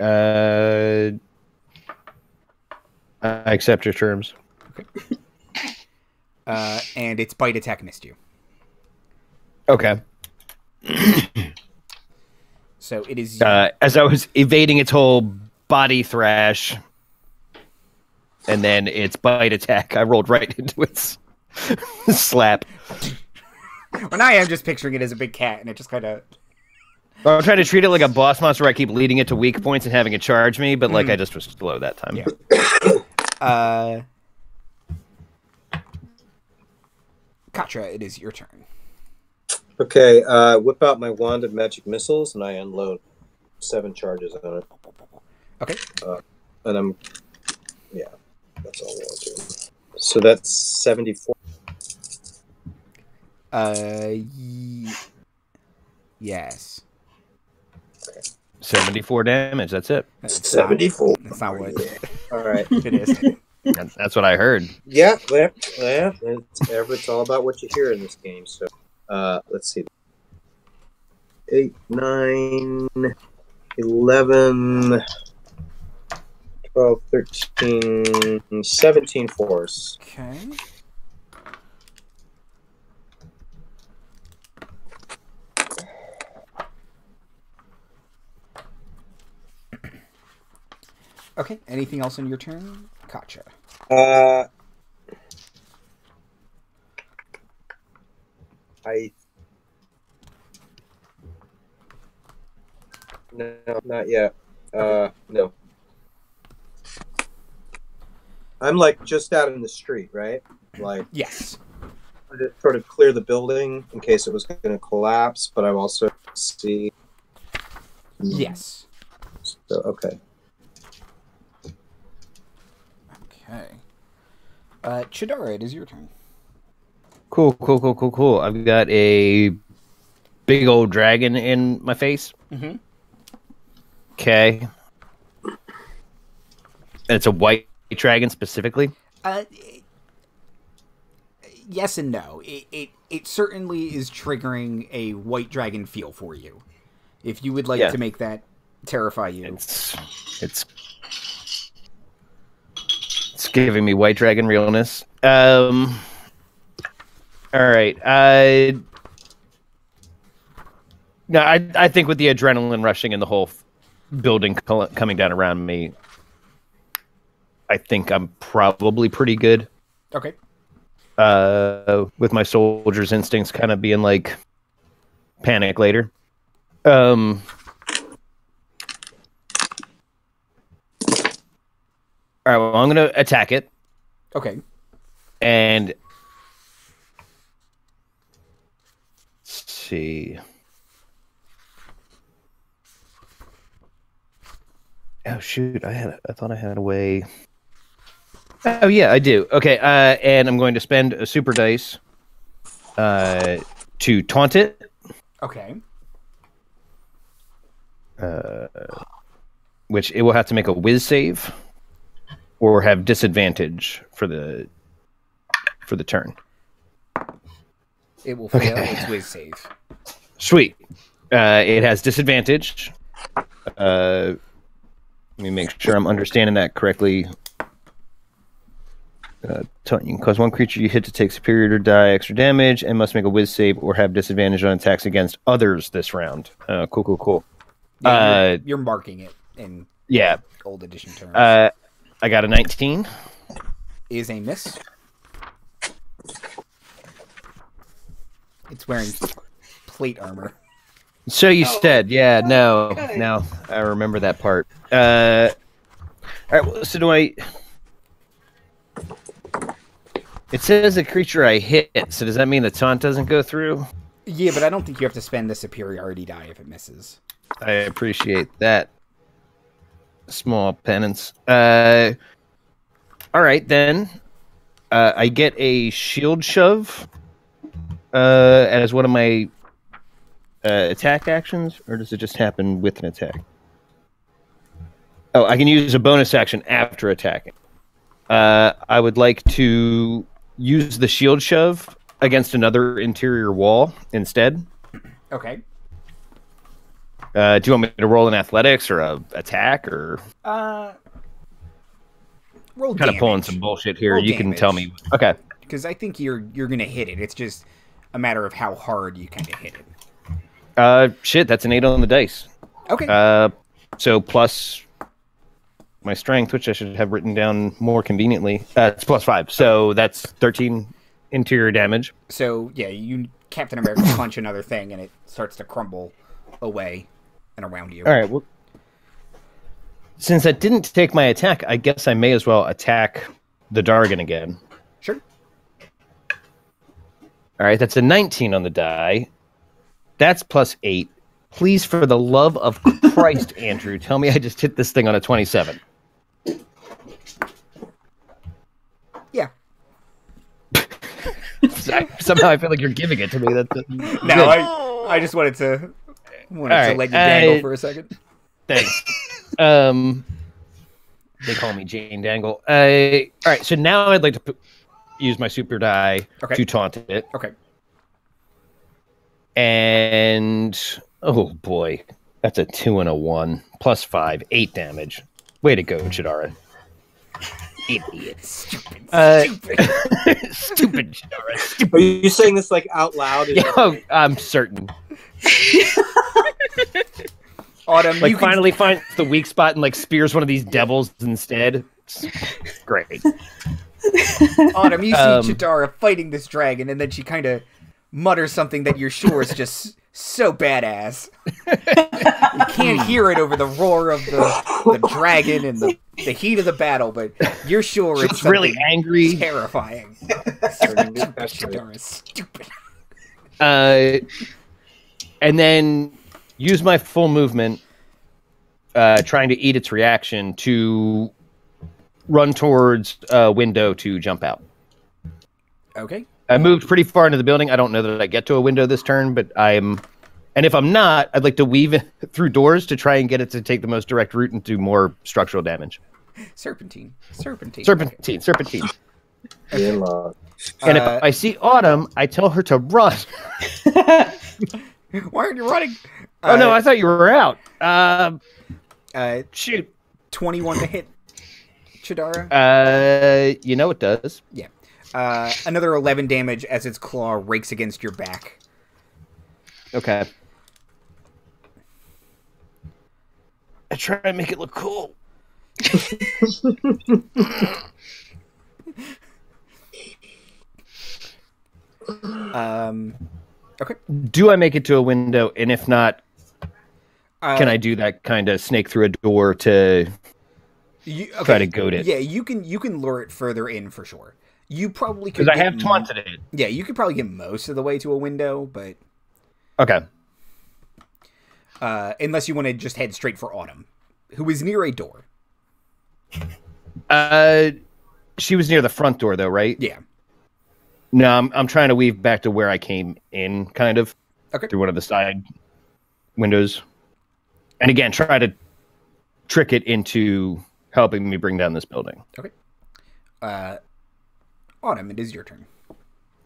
I accept your terms. Okay. And its bite attack missed you. Okay. So it is... as I was evading its whole body thrash, and then its bite attack, I rolled right into its slap. Well, now I am just picturing it as a big cat, and it just kind of... I'm trying to treat it like a boss monster where I keep leading it to weak points and having it charge me, but I just was slow that time. Yeah. Katra, it is your turn. Okay, whip out my wand of magic missiles, and I unload 7 charges on it. Okay. And I'm... Yeah, that's all I want to do. So that's 74. Yes. 74 damage, that's it. 74. That's not what All right. it is. That's what I heard. Yeah, it's all about what you hear in this game. So, let's see. 8, 9, 11, 12, 13, 17 force. Okay. Okay, anything else on your turn? Gotcha. No, not yet. No. I'm like just out in the street, right? Like, yes. I just sort of clear the building in case it was going to collapse, but I also see. Yes. So, okay. Okay. Chadara, it is your turn. Cool. I've got a big old dragon in my face. Mm-hmm. Okay. And it's a white dragon specifically? Yes and no. It certainly is triggering a white dragon feel for you. If you would like to make that terrify you. It's giving me white dragon realness. All right. No, I think with the adrenaline rushing and the whole building coming down around me, I think I'm probably pretty good. Okay. With my soldier's instincts kind of being like panic later. All right, well, I'm going to attack it. Okay. And let's see. Oh shoot! I thought I had a way. Oh yeah, I do. Okay, and I'm going to spend a super dice to taunt it. Okay. Which it will have to make a whiz save, or have disadvantage for the turn. It will fail its whiz save. Sweet. It has disadvantage. Let me make sure I'm understanding that correctly. You can cause one creature you hit to take superior to die extra damage, and must make a whiz save or have disadvantage on attacks against others this round. Cool. Yeah, you're marking it. And yeah. old edition terms. I got a 19. Is a miss. It's wearing plate armor. So you said, yeah, no, I remember that part. All right, well, so do I... It says a creature I hit, so does that mean the taunt doesn't go through? Yeah, but I don't think you have to spend the superiority die if it misses. I appreciate that. Small penance. All right, then. I get a shield shove as one of my attack actions, or does it just happen with an attack? Oh, I can use a bonus action after attacking. I would like to use the shield shove against another interior wall instead. Okay. Do you want me to roll an athletics or a attack or? Roll kind of pulling some bullshit here. Roll you damage. Can tell me. Okay. Because I think you're gonna hit it. It's just a matter of how hard you kind of hit it. Shit, that's an 8 on the dice. Okay. So plus my strength, which I should have written down more conveniently. It's plus 5, so that's 13 interior damage. So yeah, you Captain America punch another thing, and it starts to crumble away and around you. All right. Well, since I didn't take my attack, I guess I may as well attack the Dargon again. Sure. All right, that's a 19 on the die. That's plus 8. Please, for the love of Christ, Andrew, tell me I just hit this thing on a 27. Yeah. Somehow I feel like you're giving it to me. No, I just wanted to let you dangle for a second. Thanks. They call me Jane Dangle. All right, so now I'd like to use my super die to taunt it. Okay. And oh boy, that's a 2 and a 1 plus 5, 8 damage. Way to go, Chadara. Idiot. Stupid. Stupid Chadara. Stupid. Are you saying this like out loud? Yeah, I'm certain. Autumn, like finally finds the weak spot and like spears one of these devils instead. It's great. Autumn, you see Chadara fighting this dragon, and then she kind of mutters something that you're sure is just so badass. You can't hear it over the roar of the dragon and the heat of the battle, but you're sure it's really angry, terrifying. Chadara is stupid. And then use my full movement, trying to eat its reaction to run towards a window to jump out. Okay. I moved pretty far into the building. I don't know that I get to a window this turn, but and if I'm not, I'd like to weave through doors to try and get it to take the most direct route and do more structural damage. Serpentine. Okay. And if I see Autumn, I tell her to run. Why aren't you running? Oh no, I thought you were out. Shoot. 21 to hit Chadara. You know it does. Yeah. Another 11 damage as its claw rakes against your back. Okay. I try and make it look cool. Okay. Do I make it to a window? And if not, can I do that kind of snake through a door to try to goad it? Yeah, you can lure it further in for sure. You probably could. Because I have taunted it. Yeah, you could probably get most of the way to a window, but okay. Unless you want to just head straight for Autumn, who is near a door. She was near the front door, though, right? Yeah. No, I'm trying to weave back to where I came in, kind of. Okay. Through one of the side windows. And again, try to trick it into helping me bring down this building. Okay. Autumn, it is your turn.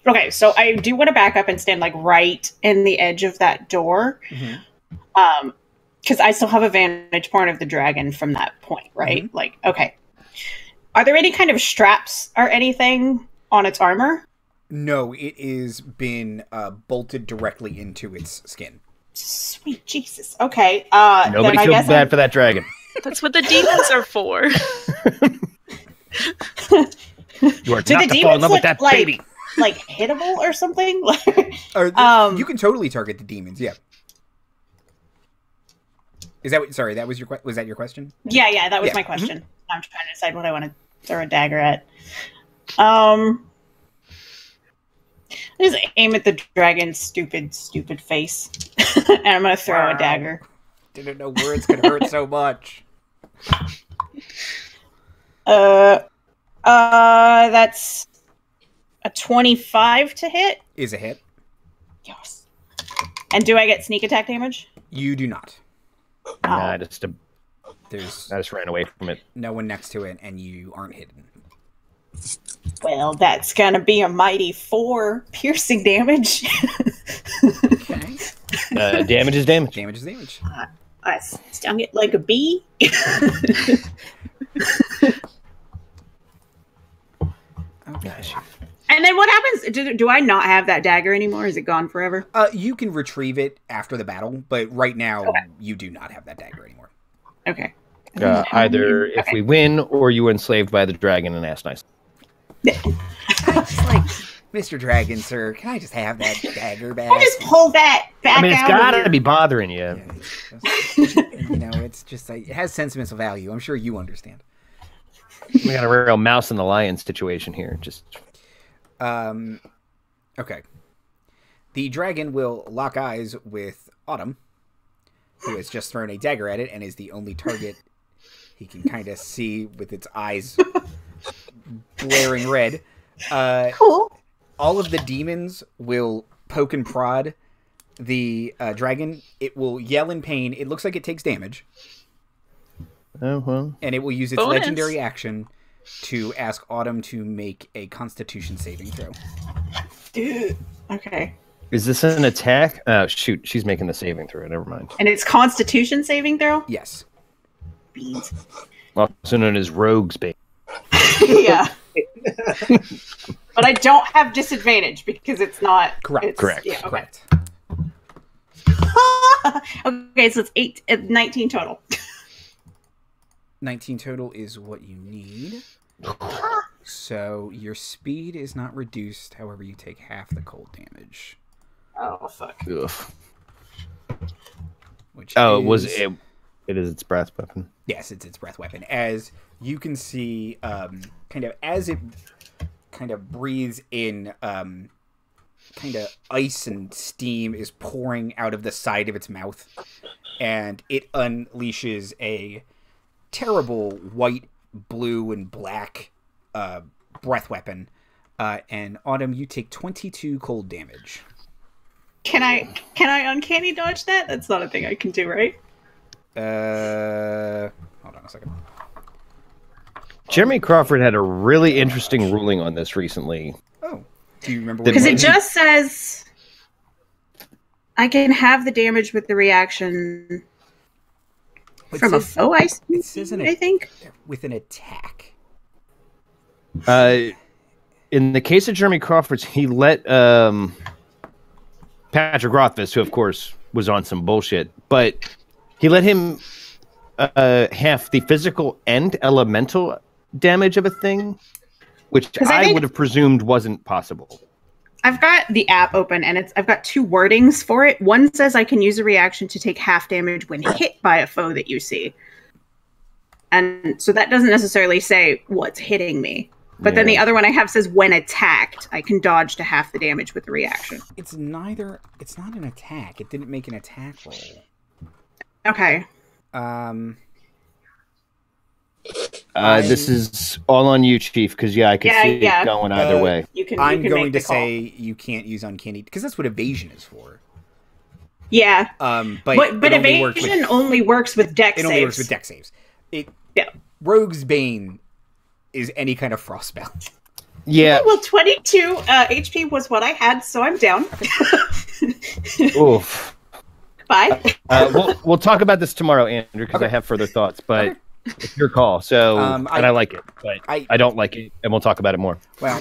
Okay, so I do want to back up and stand like right in the edge of that door. Mm-hmm. Because I still have a vantage point of the dragon from that point, right? Mm-hmm. Like, okay. Are there any kind of straps or anything on its armor? No, it is been bolted directly into its skin. Sweet Jesus. Okay. Nobody feels bad for that dragon. That's what the demons are for. You are Do not the to fall in demons love with look that like, baby. like hittable or something? You can totally target the demons. Yeah. Is that what? Sorry, that was was that your question? Yeah, that was my question. I'm trying to decide what I want to throw a dagger at. I just aim at the dragon's stupid face, and I'm gonna throw a dagger. Didn't know words could hurt so much. That's a 25 to hit. Is a hit. Yes. And do I get sneak attack damage? You do not. Nah, I just ran away from it. No one next to it, and you aren't hidden. Well, that's gonna be a mighty 4 piercing damage. Okay. Damage is damage. Damage is damage. I stung it like a bee. Okay. And then what happens? Do I not have that dagger anymore? Is it gone forever? You can retrieve it after the battle, but right now you do not have that dagger anymore. Okay. Either if we win or you were enslaved by the dragon and asked nice. It's like, Mr. Dragon, sir, can I just have that dagger back? I just pull that back out. I mean, it's gotta be bothering you. Yeah, it's just it has sentimental value. I'm sure you understand. We got a real mouse and the lion situation here. Okay. The dragon will lock eyes with Autumn, who has just thrown a dagger at it and is the only target he can kind of see with its eyes blaring red. Cool. All of the demons will poke and prod the dragon. It will yell in pain. It looks like it takes damage. Oh, well. And it will use its Bonus. legendary action to ask Autumn to make a Constitution saving throw. Dude. Okay. Is this an attack? Oh, shoot. She's making the saving throw. Never mind. And it's Constitution saving throw? Yes. Beans. Also known as Rogue's Bane. Yeah. But I don't have disadvantage because it's not... Correct. Correct. Yeah, okay. Correct. Okay, so it's 19 total. 19 total is what you need. So your speed is not reduced. However, you take half the cold damage. Oh, fuck. Ugh. Which it is its breath weapon. Yes, it's its breath weapon. As you can see, kind of as it kind of breathes in, kind of ice and steam is pouring out of the side of its mouth, and it unleashes a terrible white, blue, and black breath weapon. And Autumn, you take 22 cold damage. Can I uncanny dodge that? That's not a thing I can do, right? Hold on a second. Jeremy Crawford had a really interesting ruling on this recently. Oh, do you remember? Because it just says I can have the damage with the reaction from a foe. I think with an attack. In the case of Jeremy Crawford's, he let Patrick Rothfuss, who of course was on some bullshit, but he let him half the physical and elemental damage of a thing, which I would have presumed wasn't possible. I've got the app open and I've got two wordings for it. One says I can use a reaction to take half damage when hit by a foe that you see. And so that doesn't necessarily say what's hitting me. But then the other one I have says when attacked, I can dodge to half the damage with the reaction. It's not an attack. It didn't make an attack roll. Okay. This is all on you, Chief, because I can see it going either way. I'm going to say you can't use uncanny because that's what evasion is for. Yeah. But evasion only works with dex saves. It only works with dex saves. Rogue's Bane is any kind of frost spell. Yeah. Well, 22 HP was what I had, so I'm down. Oof. Bye. We'll talk about this tomorrow, Andrew, because I have further thoughts, but it's your call. So, and I like it, but I don't like it, and we'll talk about it more. Well,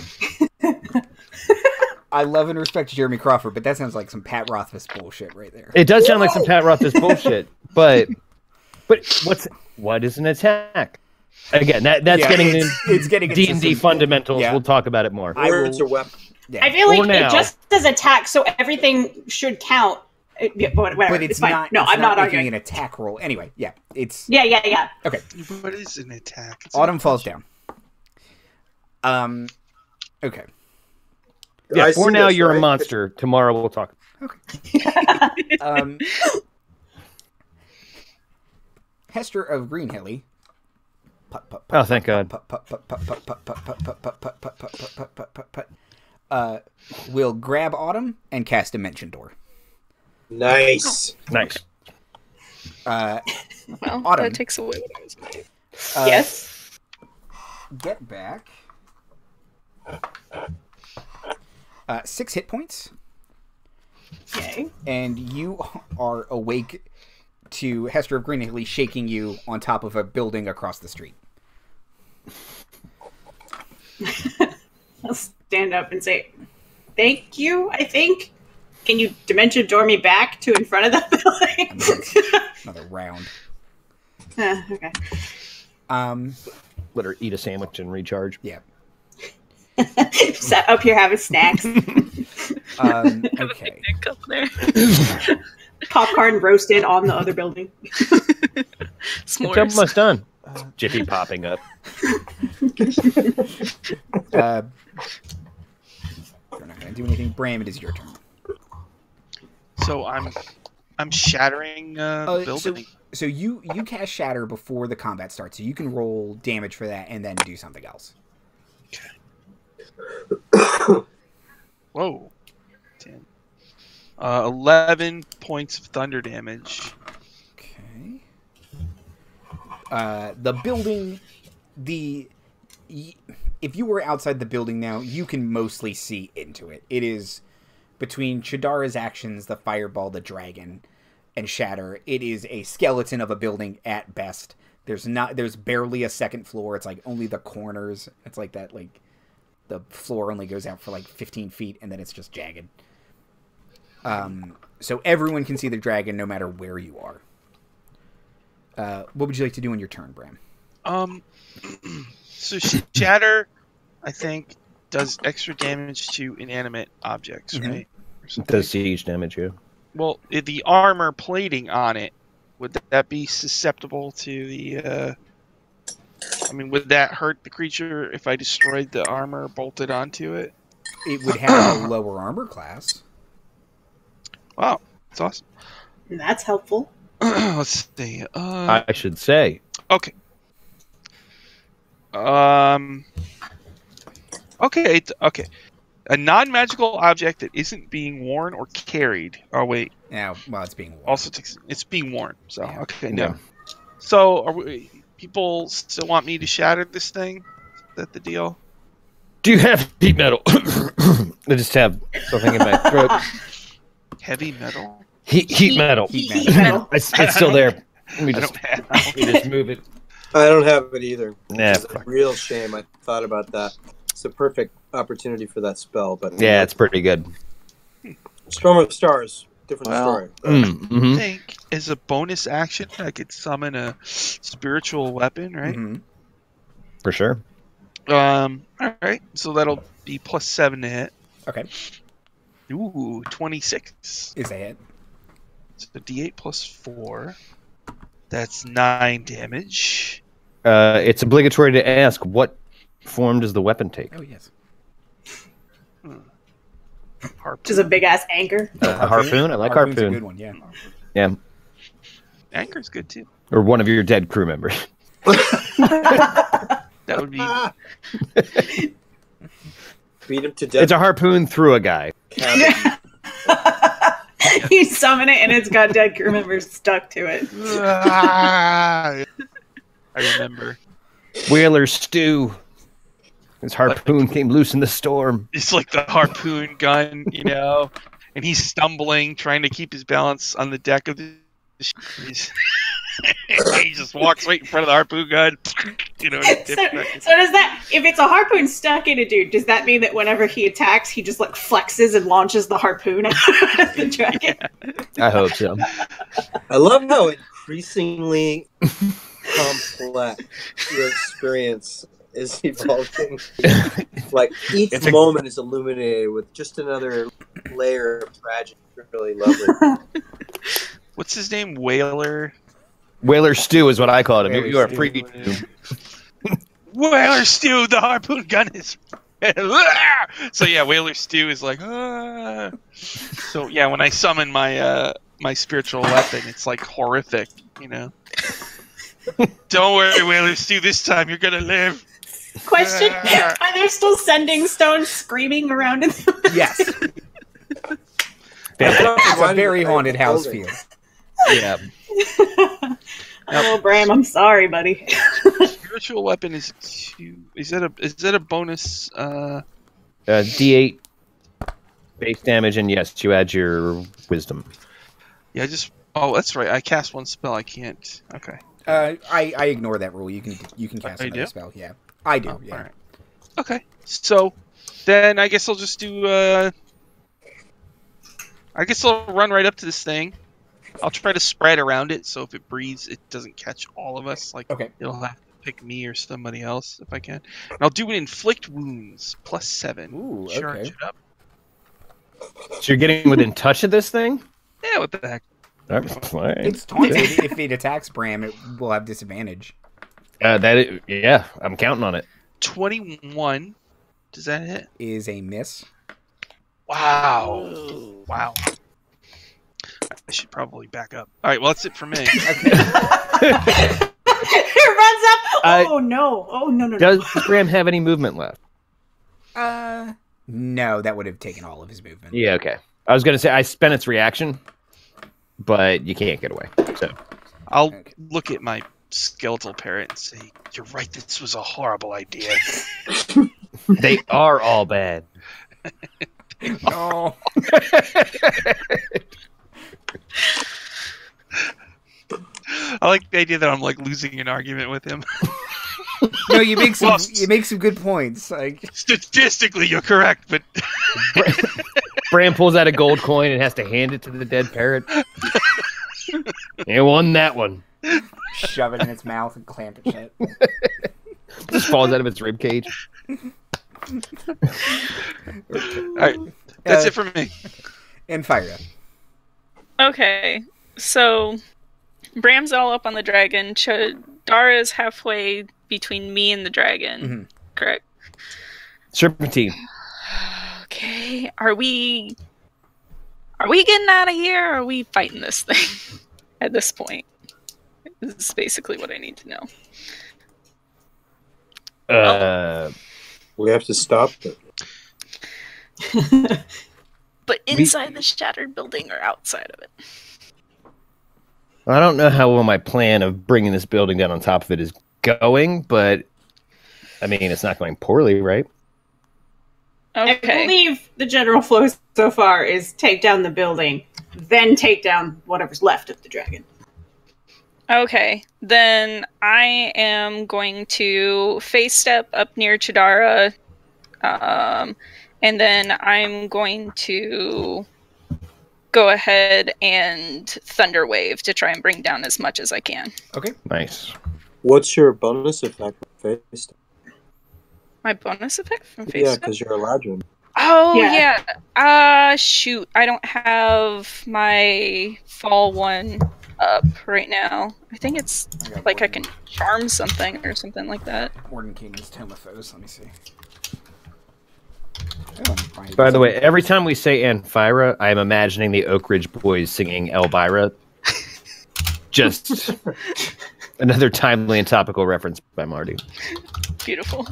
I love and respect Jeremy Crawford, but that sounds like some Pat Rothfuss bullshit right there. It does sound like some Pat Rothfuss bullshit, but What is an attack? Again, that's getting it's getting D&D fundamentals. Yeah. We'll talk about it more. Words are weapons. Yeah. I feel like it just says attack, so everything should count. Whatever, but it's fine. Not. No, I'm not arguing an attack roll. Anyway, it's yeah. Okay. What is an attack? Autumn falls down. Okay. Yeah. For now, you're a monster. Tomorrow we'll talk. Okay. Hester of Greenhilly. Oh, thank God. Will grab Autumn and cast Dimension Door. Nice. Well, Autumn, that takes away what I was going to do. Yes. Get back 6 hit points. Okay. And you are awake to Hester of Greenhilly shaking you on top of a building across the street. I'll stand up and say, "Thank you, I think. Can you Dimension Door me back to in front of that building?" Another round. Okay. Let her eat a sandwich and recharge. Yeah. Sat up here having snacks. Okay. Up there. Popcorn roasted on the other building. S'mores. It's almost done. Jiffy popping up. You're not going to do anything. Bram, it is your turn. So I'm shattering the building. So you cast Shatter before the combat starts, so you can roll damage for that and then do something else. Okay. Whoa. 10. 11 points of thunder damage. Okay. The building, if you were outside the building now, you can mostly see into it. It is between Chadara's actions, the fireball, the dragon, and Shatter. It is a skeleton of a building at best. There's barely a second floor. It's like only the corners. It's like that, like the floor only goes out for like 15 feet and then it's just jagged. So everyone can see the dragon no matter where you are. What would you like to do on your turn, Bram? So Shatter, I think, does extra damage to inanimate objects, right? It does siege damage, yeah. Well, the armor plating on it, would that be susceptible to the... would that hurt the creature if I destroyed the armor bolted onto it? It would have a lower armor class. Wow, that's awesome. That's helpful. Let's see. I should say. Okay. Okay. A non-magical object that isn't being worn or carried. Oh wait. Yeah, well, it's being worn. Also, it's being worn. So yeah. Okay, no. So, people still want me to shatter this thing? Is that the deal? Do you have heat metal? I just have something in my throat. Heavy metal. Heat metal. Heat metal. It's still there. Let me just move it. I don't have it either. Nah, it's a real shame. I thought about that. It's a perfect opportunity for that spell, but yeah, it's pretty good. Storm of Stars, different story. I think as a bonus action, I could summon a spiritual weapon, right? Mm-hmm. For sure. All right, so that'll be +7 to hit. Okay. Ooh, 26 is a hit. So D8 +4. That's 9 damage. It's obligatory to ask, what form does the weapon take? Oh, yes. Which is a big-ass anchor. A harpoon? I like Harpoon's harpoon. A good one, yeah. Yeah. Anchor's good, too. Or one of your dead crew members. That would be... Beat him to death. It's a harpoon through a guy. You summon it and it's got dead crew members stuck to it. I remember. Whaler stew. His harpoon came loose in the storm. It's like the harpoon gun, and he's stumbling, trying to keep his balance on the deck of the ship. He just walks right in front of the harpoon gun. So does that, if it's a harpoon stuck in a dude, does that mean that whenever he attacks, he just like flexes and launches the harpoon at the dragon? I hope so. I love how increasingly complex your experience is evolving. Like each moment is illuminated with just another layer of tragedy. Really lovely. What's his name? Whaler. Whaler Stew is what I called him. You are Stew. free. Whaler Stew, the harpoon gun is. So yeah, Whaler Stew is like. Ah. So yeah, when I summon my my spiritual weapon, it's like horrific, you know. Don't worry, Whaler Stew. This time you're gonna live. Question: are there still sending stones screaming around in them? Yes. It's a very haunted house feel. Yeah. Oh, Bram, I'm sorry, buddy. Spiritual weapon is 2. Is that a bonus? D8 base damage, and yes, you add your wisdom. Yeah, oh, that's right. I cast one spell. I can't. Okay. I ignore that rule. You can cast another spell. Yeah, I do. Yeah. All right. Okay. So then I guess I'll just do. I guess I'll run right up to this thing. I'll try to spread around it, so if it breathes, it doesn't catch all of us. Like, it'll have to pick me or somebody else if I can. And I'll do an inflict wounds +7. Ooh, Charge it up. So you're getting within touch of this thing? Yeah, what the heck? It's taunted. If it attacks Bram, it will have disadvantage. Yeah, I'm counting on it. 21. Does that hit? Is a miss. Wow. Ooh. Wow. I should probably back up. All right, well, that's it for me. It runs up. Oh, no. Oh, no. Does Bram have any movement left? No, that would have taken all of his movement. Yeah, okay. I was going to say, I spent its reaction, but you can't get away. So I'll look at my skeletal parrot and say, "You're right, this was a horrible idea." They are all bad. Oh. I like the idea that I'm like losing an argument with him. No, you make some good points. Like statistically, you're correct, but Bram pulls out a gold coin and has to hand it to the dead parrot. You won that one. Shove it in its mouth and clamp it shut. Just falls out of its rib cage. All right, that's it for me. Anfyra. Okay, so Bram's all up on the dragon. Chadara is halfway between me and the dragon. Correct? Serpentine. Okay, are we getting out of here, or are we fighting this thing at this point? This is basically what I need to know. We have to stop it. But inside the shattered building or outside of it? I don't know how well my plan of bringing this building down on top of it is going, but I mean, it's not going poorly, right? Okay. I believe the general flow so far is take down the building, then take down whatever's left of the dragon. Okay, then I am going to face step up near Chadara, and then I'm going to go ahead and Thunder Wave to try and bring down as much as I can. Okay. Nice. What's your bonus effect from face step? My bonus effect from face Yeah, step? because you're a ladron. Oh, yeah. Shoot. I don't have my fall one up right now. I think it's like I can charm something or something like that. Warden King's Tome of Foes. Let me see. By the way, every time we say Anfyra, I am imagining the Oak Ridge Boys singing Elvira. Just another timely and topical reference by Marty. Beautiful.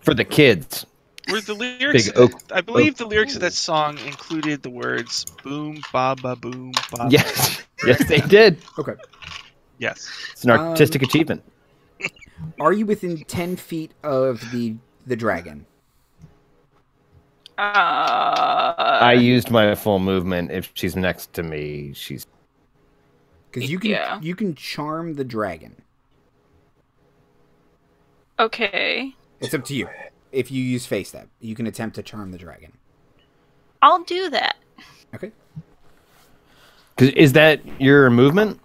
For the kids. Were the lyrics? I believe the lyrics of that song included the words "boom, ba ba boom, ba." Yes, yes, they did. Okay. Yes, it's an artistic achievement. Are you within 10 feet of the dragon? I used my full movement. If she's next to me, she's because you can charm the dragon. Okay. It's up to you. If you use face step, you can attempt to charm the dragon. I'll do that. Okay. Is that your movement?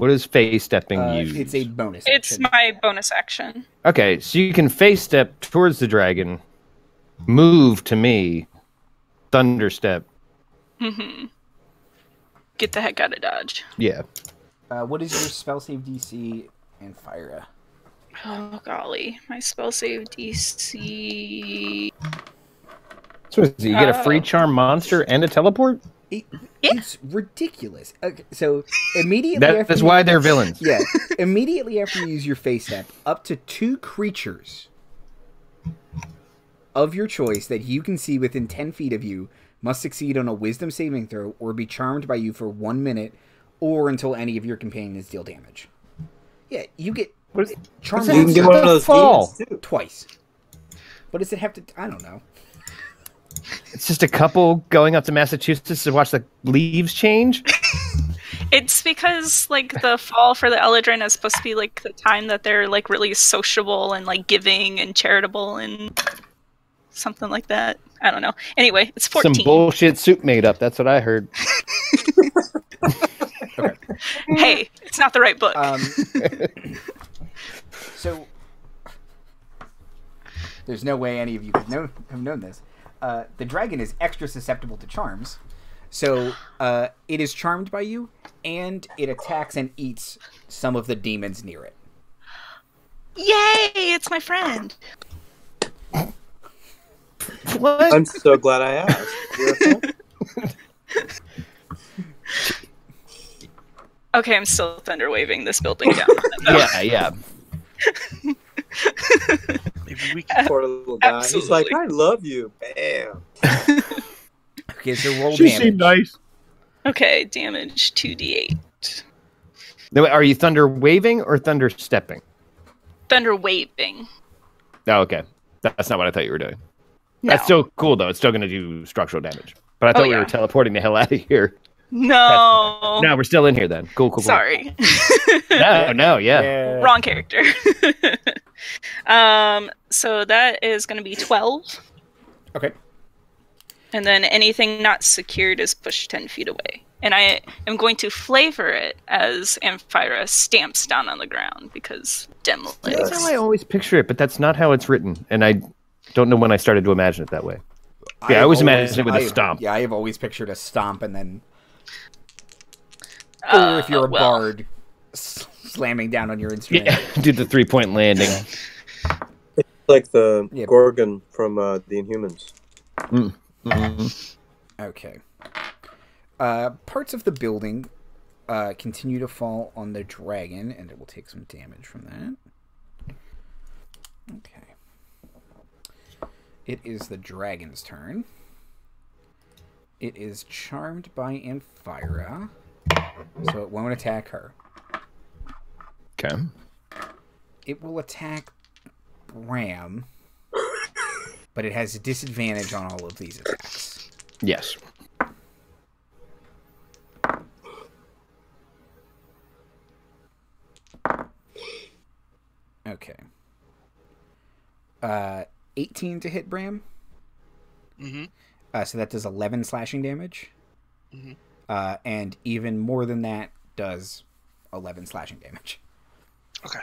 What is phase stepping use? It's a bonus It's action. my bonus action. Okay, so you can phase step towards the dragon, move to me, thunder step. Mm-hmm. Get the heck out of Dodge. Yeah. What is your spell save DC, Anfyra? Oh, golly. My spell save DC... So is it, you get a free charm monster and a teleport? It's ridiculous. Okay, so immediately That's why they're villains. Yeah. Immediately after you use your face step, up to 2 creatures of your choice that you can see within 10 feet of you must succeed on a wisdom saving throw or be charmed by you for 1 minute or until any of your companions deal damage. Yeah, you get charmed You can get one of those fall demons, too. twice. What does it have to... I don't know. It's just a couple going up to Massachusetts to watch the leaves change. It's because, like, the fall for the Eladrin is supposed to be, like, the time that they're, like, really sociable and, like, giving and charitable and something like that. I don't know. Anyway, it's 14. Some bullshit soup made up. That's what I heard. Okay. Hey, it's not the right book. So, there's no way any of you could have known this. The dragon is extra susceptible to charms, so it is charmed by you, and it attacks and eats some of the demons near it. Yay! It's my friend. What? I'm so glad I asked. Okay, I'm still thunder waving this building down. Yeah. Maybe we can. Poor little guy. Absolutely. He's like, I love you. Bam. Okay, so roll She damage. seemed nice. Okay, damage 2d8. No, are you thunder waving or thunder stepping? Thunder waving. Oh, okay. That's not what I thought you were doing. No. That's still cool, though. It's still going to do structural damage. But I thought we yeah. were teleporting the hell out of here. No. No, we're still in here then. Cool. Sorry. No, yeah. Wrong character. So that is going to be 12. Okay. And then anything not secured is pushed 10 feet away. And I am going to flavor it as Anfyra stamps down on the ground because Demolish. That's how I always picture it, but that's not how it's written. And I don't know when I started to imagine it that way. Yeah, I always imagine it with a stomp. Yeah, I have always pictured a stomp and then... Or if you're a bard, slamming down on your instrument. Yeah, do the 3-point landing. It's like the Gorgon from the Inhumans. Okay. Parts of the building continue to fall on the dragon, and it will take some damage from that. Okay. It is the dragon's turn. It is charmed by Anfyra, so it won't attack her. Okay. It will attack Bram, but it has a disadvantage on all of these attacks. Yes. Okay. 18 to hit Bram. Mm-hmm. So that does 11 slashing damage. Mm-hmm. And even more than that does 11 slashing damage. Okay.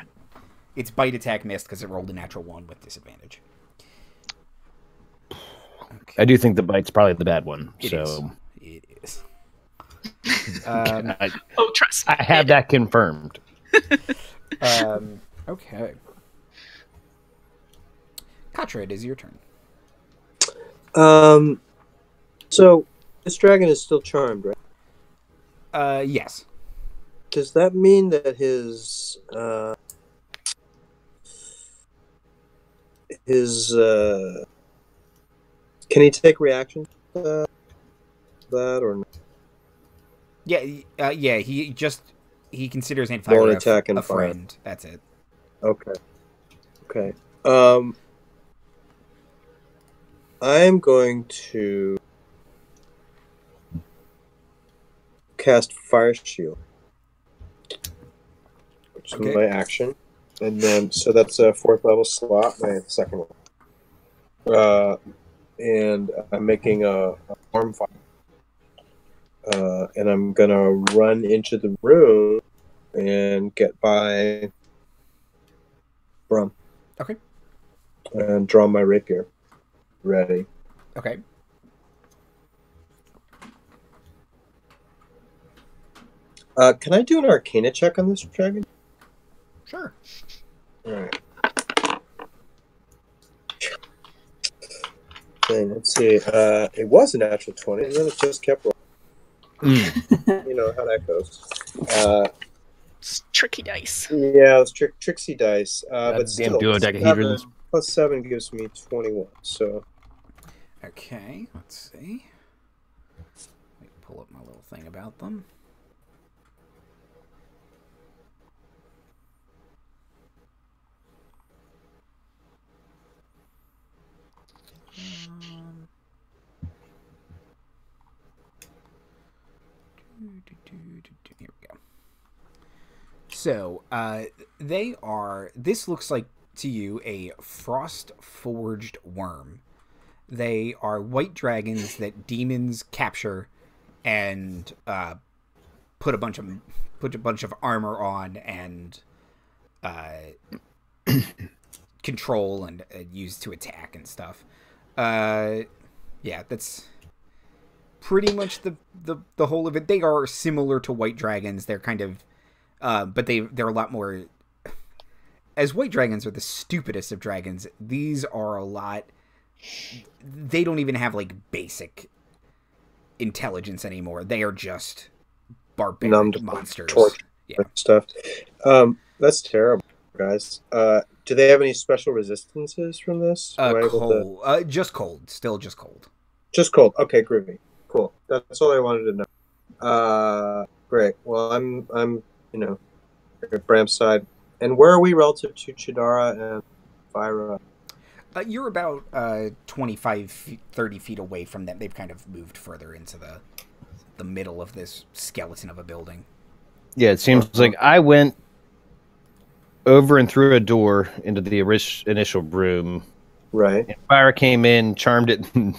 Its bite attack missed because it rolled a natural 1 with disadvantage. Okay. I do think the bite's probably the bad one. It so is. Trust me. I have that confirmed. Okay. Katra, it is your turn. So this dragon is still charmed, right? Yes. Does that mean that can he take reaction to that or not? Yeah, yeah. He considers Won't Anfyra attack a Anfyra. friend. That's it. Okay. I'm going to cast Fire Shield, which is my action, and then so that's a 4th level slot, my second one. And I'm making a form fire, and I'm gonna run into the room and get by Bram. Okay. And draw my rapier. Ready. Okay. Can I do an Arcana check on this dragon? Sure. All right. Okay, let's see. It was a natural 20, and then it just kept rolling. You know how that goes. It's tricky dice. Yeah, it's tricksy dice. But still, duodecahedrons. plus 7 gives me 21. So. Okay, let's see. Let me pull up my little thing about them. Here we go. So, this looks like to you a frost-forged worm. They are white dragons that demons capture and put a bunch of armor on and control and use to attack and stuff. Yeah, that's pretty much the whole of it. They are similar to white dragons. They're kind of, but they're a lot more. As white dragons are the stupidest of dragons, these are a lot. They don't even have like basic intelligence anymore. They are just barbaric monsters. Yeah. Stuff. That's terrible, guys. Do they have any special resistances from this? Cold. Just cold. Still just cold. Just cold. Okay, groovy. Cool. That's all I wanted to know. Great. Well, I'm at Bram's side. And where are we relative to Chadara and Anfyra? You're about 25, 30 feet away from them. They've kind of moved further into the middle of this skeleton of a building. Yeah, it seems like I went over and through a door into the initial room. Right. Anfyra came in, charmed it, and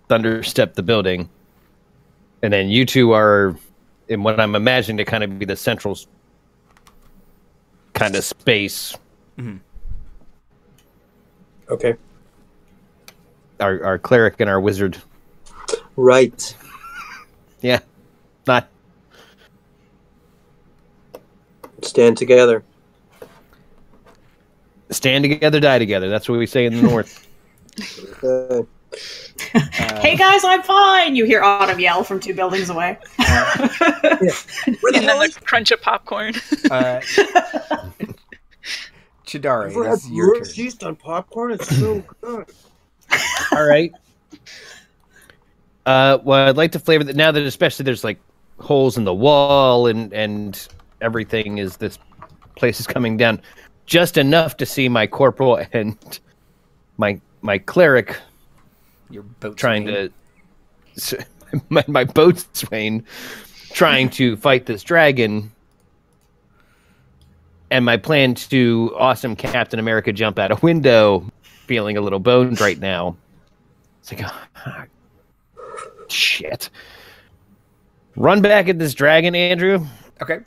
thunderstepped the building. And then you two are in what I'm imagining to kind of be the central kind of space. Mm-hmm. Okay. Our cleric and our wizard. Right. Yeah. Not. Stand together. Stand together, die together. That's what we say in the North. Hey guys, I'm fine! You hear Autumn yell from 2 buildings away. And then the crunch of popcorn. Chadara, it is your turn. Cheese on popcorn, it's so good. All right. Well, I'd like to flavor that now that especially there's like holes in the wall and everything is this place is coming down just enough to see my corporal and my cleric. Your boat trying to my boatswain trying to fight this dragon, and my plan to awesome Captain America jump out a window, feeling a little boned right now. It's like, oh, shit. Run back at this dragon, Andrew. Okay.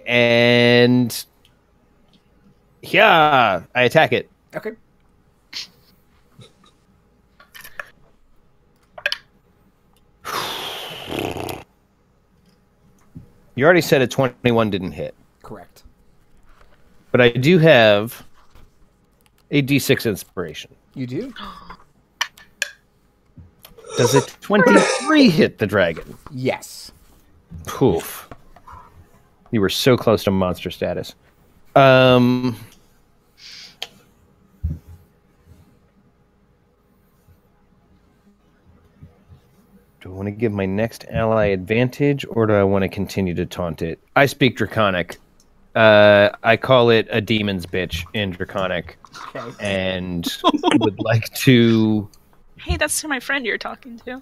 And yeah, I attack it. Okay. You already said a 21 didn't hit. Correct. But I do have a D6 inspiration. You do? Does a 23 hit the dragon? Yes. Poof. You were so close to monster status. Do I want to give my next ally advantage, or do I want to continue to taunt it? I speak Draconic. I call it a demon's bitch in Draconic. Okay. And would like to... Hey, that's my friend you're talking to.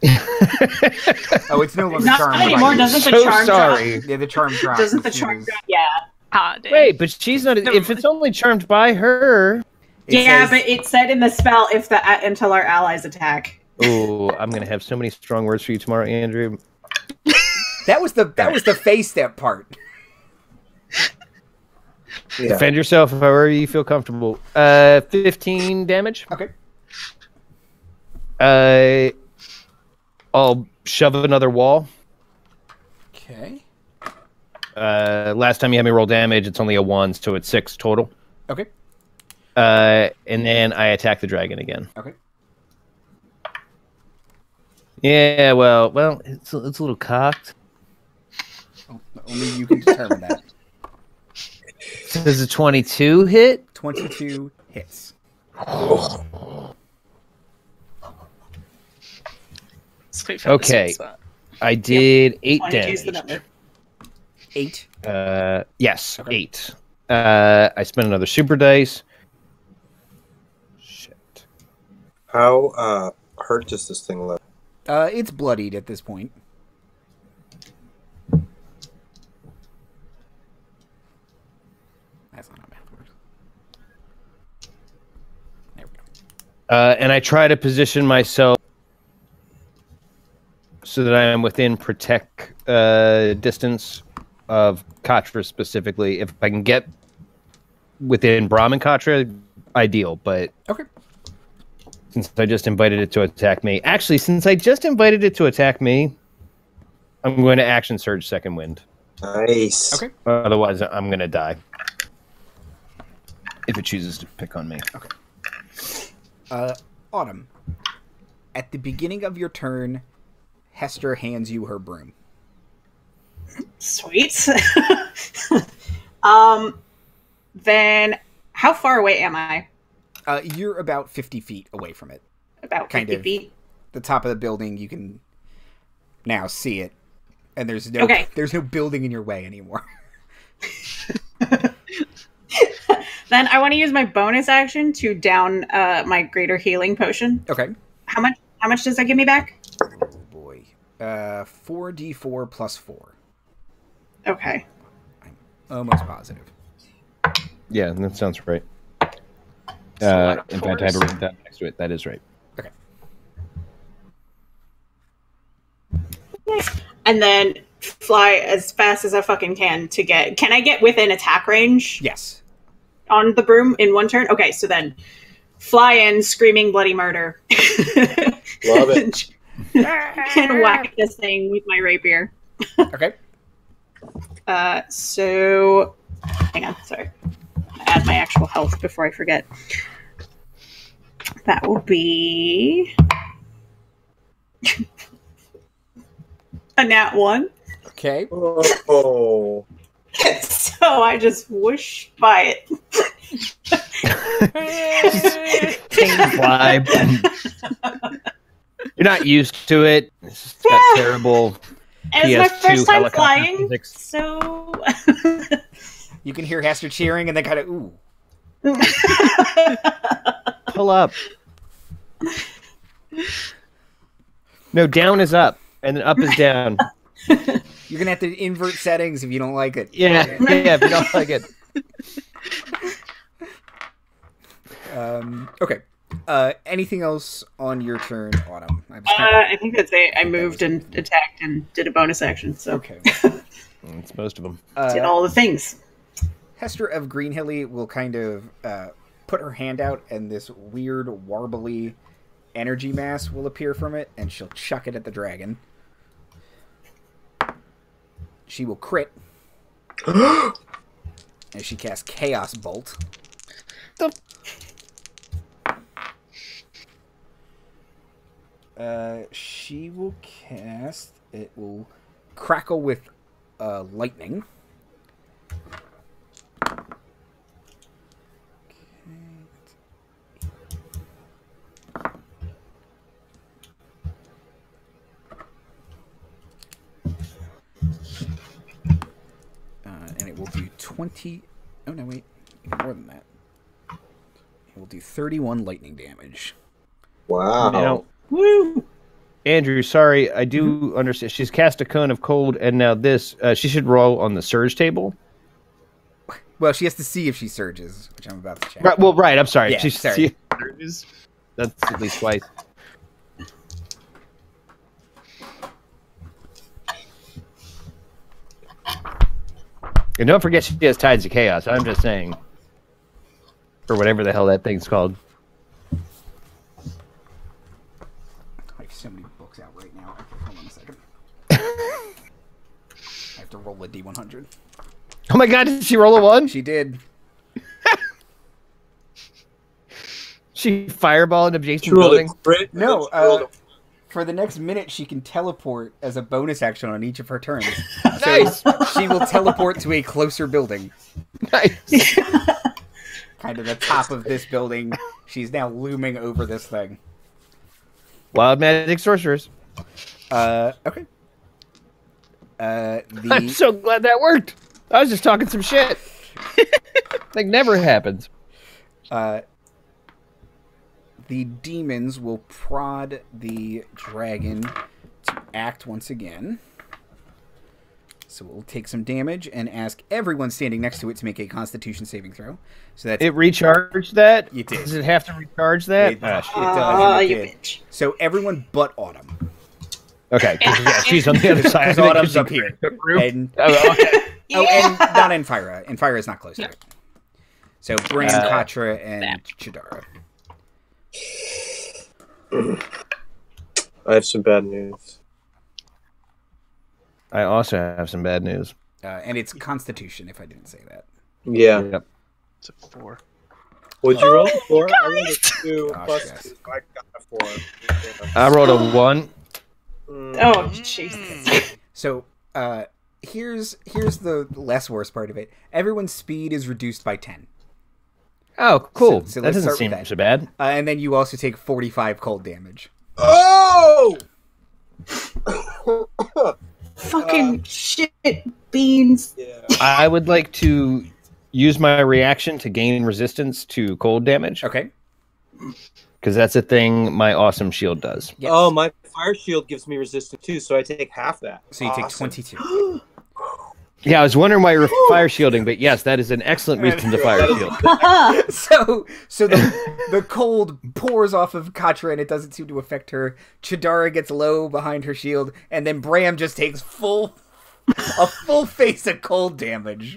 Oh, it's no longer Not charm. anymore, doesn't the charm drop? Yeah, the charm drop. Doesn't the charm drop? Yeah. Ah, dang. Wait, but she's not... If it's only charmed by her... But it said in the spell if until our allies attack. Oh, I'm going to have so many strong words for you tomorrow, Andrew. That was the face step part. Yeah. Defend yourself however you feel comfortable. 15 damage. Okay. I'll shove another wall. Okay. Last time you had me roll damage, it's only a 1, so it's 6 total. Okay. And then I attack the dragon again. Okay. Yeah, well, it's a little cocked. Only you can determine that. Does a 22 hit? 22 hits. Okay. I did 8 22's the damage. number. 8. Yes, Okay. 8. I spent another super dice. Shit. How hurt does this thing look? It's bloodied at this point. That's not how math works. There we go. And I try to position myself so that I am within protect distance of Katra specifically. If I can get within Bram and Katra, ideal. But Okay. since I just invited it to attack me, I'm going to action surge second wind. Nice. Okay. Otherwise, I'm going to die. If it chooses to pick on me. Okay. Autumn. At the beginning of your turn, Hester hands you her broom. Sweet. Then how far away am I? You're about 50 feet away from it. About Kind 50 of. feet. The top of the building, you can now see it. And there's no building in your way anymore. Then I want to use my bonus action to down my greater healing potion. Okay. How much does that give me back? Oh boy. 4d4 plus 4. Okay. I'm almost positive. Yeah, that sounds right. So in fact, I have it written down next to it. That is right. Okay. And then fly as fast as I fucking can to get... Can I get within attack range Yes. on the broom in one turn? Okay, so then fly in, screaming bloody murder. Love it. And whack this thing with my rapier. Okay. So... Hang on, sorry. Add my actual health before I forget. That will be... a nat 1. Okay. Oh. So I just whoosh by it. Fly. You're not used to it. It's got terrible And it's my PS2 first time helicopter flying, physics. so... You can hear Hester cheering and then kind of, ooh. Pull up. No, down is up, and then up is down. You're going to have to invert settings if you don't like it. Yeah, if you don't like it. Okay. Anything else on your turn, Autumn? I think that's it. I moved and attacked and did a bonus action, so... Okay. It's most of them. Did all the things. Hester of Greenhilly will kind of put her hand out, and this weird, warbly energy mass will appear from it, and she'll chuck it at the dragon. She will crit. As she casts Chaos Bolt. She will cast... It will crackle with lightning. And it will do 20... Oh, no, wait. Even more than that. It will do 31 lightning damage. Wow. Now, Woo! Andrew, sorry, I do understand. She's cast a cone of cold, and now this. She should roll on the surge table. Well, she has to see if she surges, which I'm about to check. Right, well, right, I'm sorry. Yeah, She's, sorry. Surges. That's at least twice. And don't forget she has Tides of Chaos. I'm just saying. Or whatever the hell that thing's called. I have so many books out right now. Okay, hold on a second. I have to roll a D100. Oh my god, did she roll a 1? She did. She fireballed an adjacent She rolled a building? crit. No, She rolled a- for the next minute, she can teleport as a bonus action on each of her turns. Nice. So she will teleport to a closer building. Nice. Kind of the top of this building. She's now looming over this thing. Wild magic sorcerers. Okay. I'm so glad that worked. I was just talking some shit. Like never happens. The demons will prod the dragon to act once again. So we'll take some damage and ask everyone standing next to it to make a Constitution saving throw. So that's It recharged that? You did. Does it have to recharge that? It does. Oh, It you did. bitch. So everyone but Autumn. Okay. Yeah, she's on the other side. Because Autumn's up here. And, Oh, okay. oh, and not Anfyra. Anfyra is not close to it. So Bram, Katra, and Chadara. I have some bad news. I also have some bad news. And it's Constitution, if I didn't say that. Yeah. Yep. It's a 4. Would you roll a 4? I rolled a 2 Gosh, plus yes. 2. I got a 4. I rolled a 1. Oh, Jesus. So, here's the less worst part of it. Everyone's speed is reduced by 10. Oh, cool. So that let's doesn't start seem with that. so bad. And then you also take 45 cold damage. Oh! Fucking shit beans. Yeah. I would like to use my reaction to gain resistance to cold damage. Okay. Because that's a thing my awesome shield does. Yes. Oh, my fire shield gives me resistance too, so I take half that. So you take Awesome. 22. Yeah, I was wondering why you were fire shielding, but yes, that is an excellent reason to fire shield. So the cold pours off of Katra and it doesn't seem to affect her. Chadara gets low behind her shield, and then Bram just takes a full face of cold damage.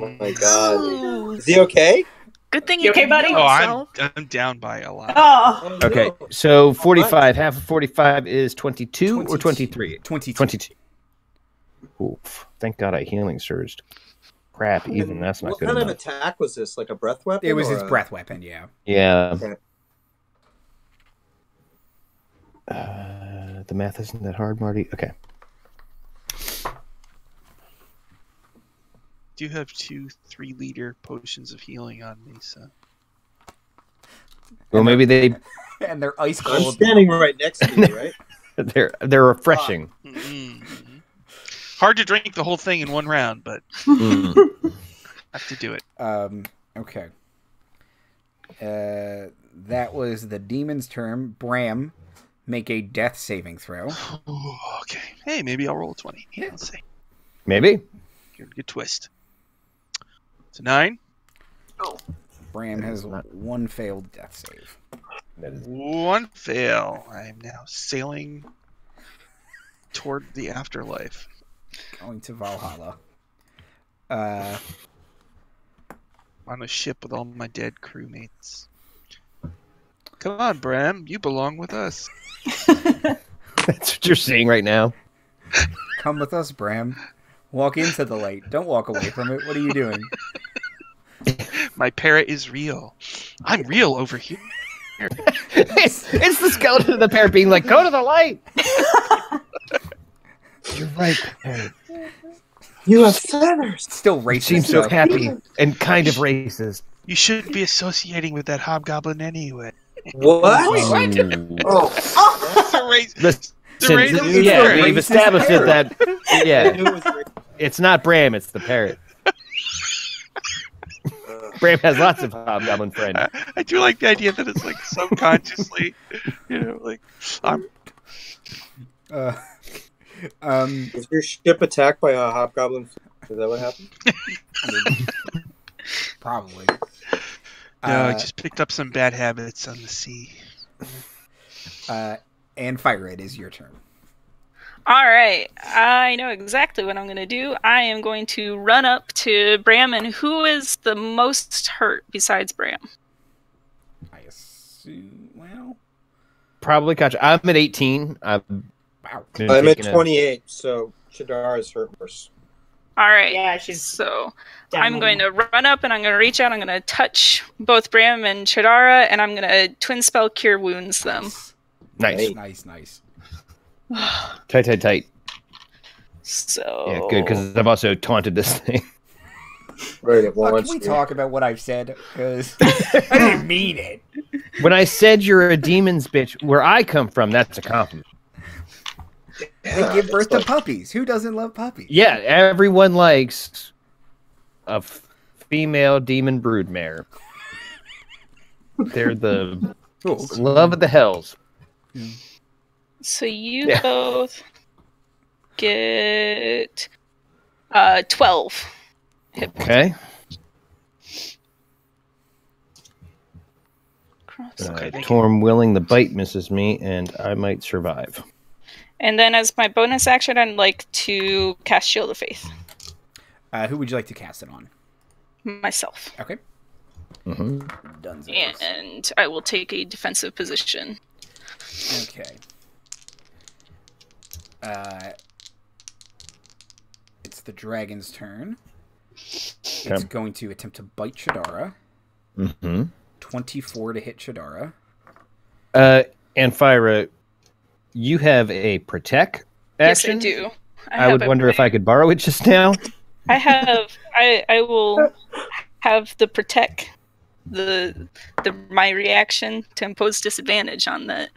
Oh my god. Is he okay? Good thing You okay, buddy? Oh, I'm down by a lot. Oh, Okay, so 45, half of 45 is 22 or 23? 22. 22. Oof. Thank God I healing surged. Crap, even that's not What good kind enough. of attack was this? Like a breath weapon? It was or his a- breath weapon, yeah. Yeah. Okay. The math isn't that hard, Marty. Okay. Do you have 2 3-liter potions of healing on me, so. Well, maybe And they're ice I'm cold. standing right next to you, right? they're refreshing. Hard to drink the whole thing in one round, but Mm. have to do it. Okay. That was the demon's turn. Bram, make a death saving throw. Ooh, okay. Hey, maybe I'll roll a 20. Yeah, let's see. Maybe. Good twist. It's a 9. Bram has one failed death save. One fail. I am now sailing toward the afterlife. Going to Valhalla. On a ship with all my dead crewmates. Come on, Bram. You belong with us. That's what you're seeing right now. Come with us, Bram. Walk into the light. Don't walk away from it. What are you doing? My parrot is real. I'm real over here. It's the skeleton of the parrot being like, go to the light. You're right, parrot. You have feathers. Still It racist. seems so though. happy and kind of racist. You shouldn't be associating with that hobgoblin anyway. What? Ooh. Oh, It's a race. Listen, racist yeah, parrot. we've established it that I yeah, knew it was racist. it's not Bram, it's the parrot. Bram has lots of hobgoblin friends. I do like the idea that it's like subconsciously, like I'm. Was your ship attacked by a hobgoblin? Is that what happened? Probably. No, I just picked up some bad habits on the sea. And Fire, it is your turn. All right, I know exactly what I'm going to do. I am going to run up to Bram, and who is the most hurt besides Bram? I assume, well... Probably Katra. I'm at 18. I'm at 28, so Chadara's hurt worse. All right. Yeah, she's so down I'm on going that. to run up and I'm going to reach out. I'm going to touch both Bram and Chadara, and I'm going to twin spell cure wounds them. Nice. Nice. Tight. So Yeah, good, because I've also taunted this thing. Right. Can we talk about what I've said? Because I didn't mean it. When I said you're a demon's bitch, where I come from, that's a compliment. They give birth to puppies. Who doesn't love puppies? Yeah, everyone likes a female demon broodmare. They're the love of the hells. So you both get 12. Okay. Torm willing, the bite misses me, and I might survive. And then as my bonus action, I'd like to cast Shield of Faith. Who would you like to cast it on? Myself. Okay. Mm-hmm. And I will take a defensive position. Okay. It's the dragon's turn. It's going to attempt to bite Chadara. Mm-hmm. 24 to hit Chadara. Anfyra, you have a protect action? Yes, I do. I would wonder if I could borrow it just now. I will have the protect my reaction to impose disadvantage on that.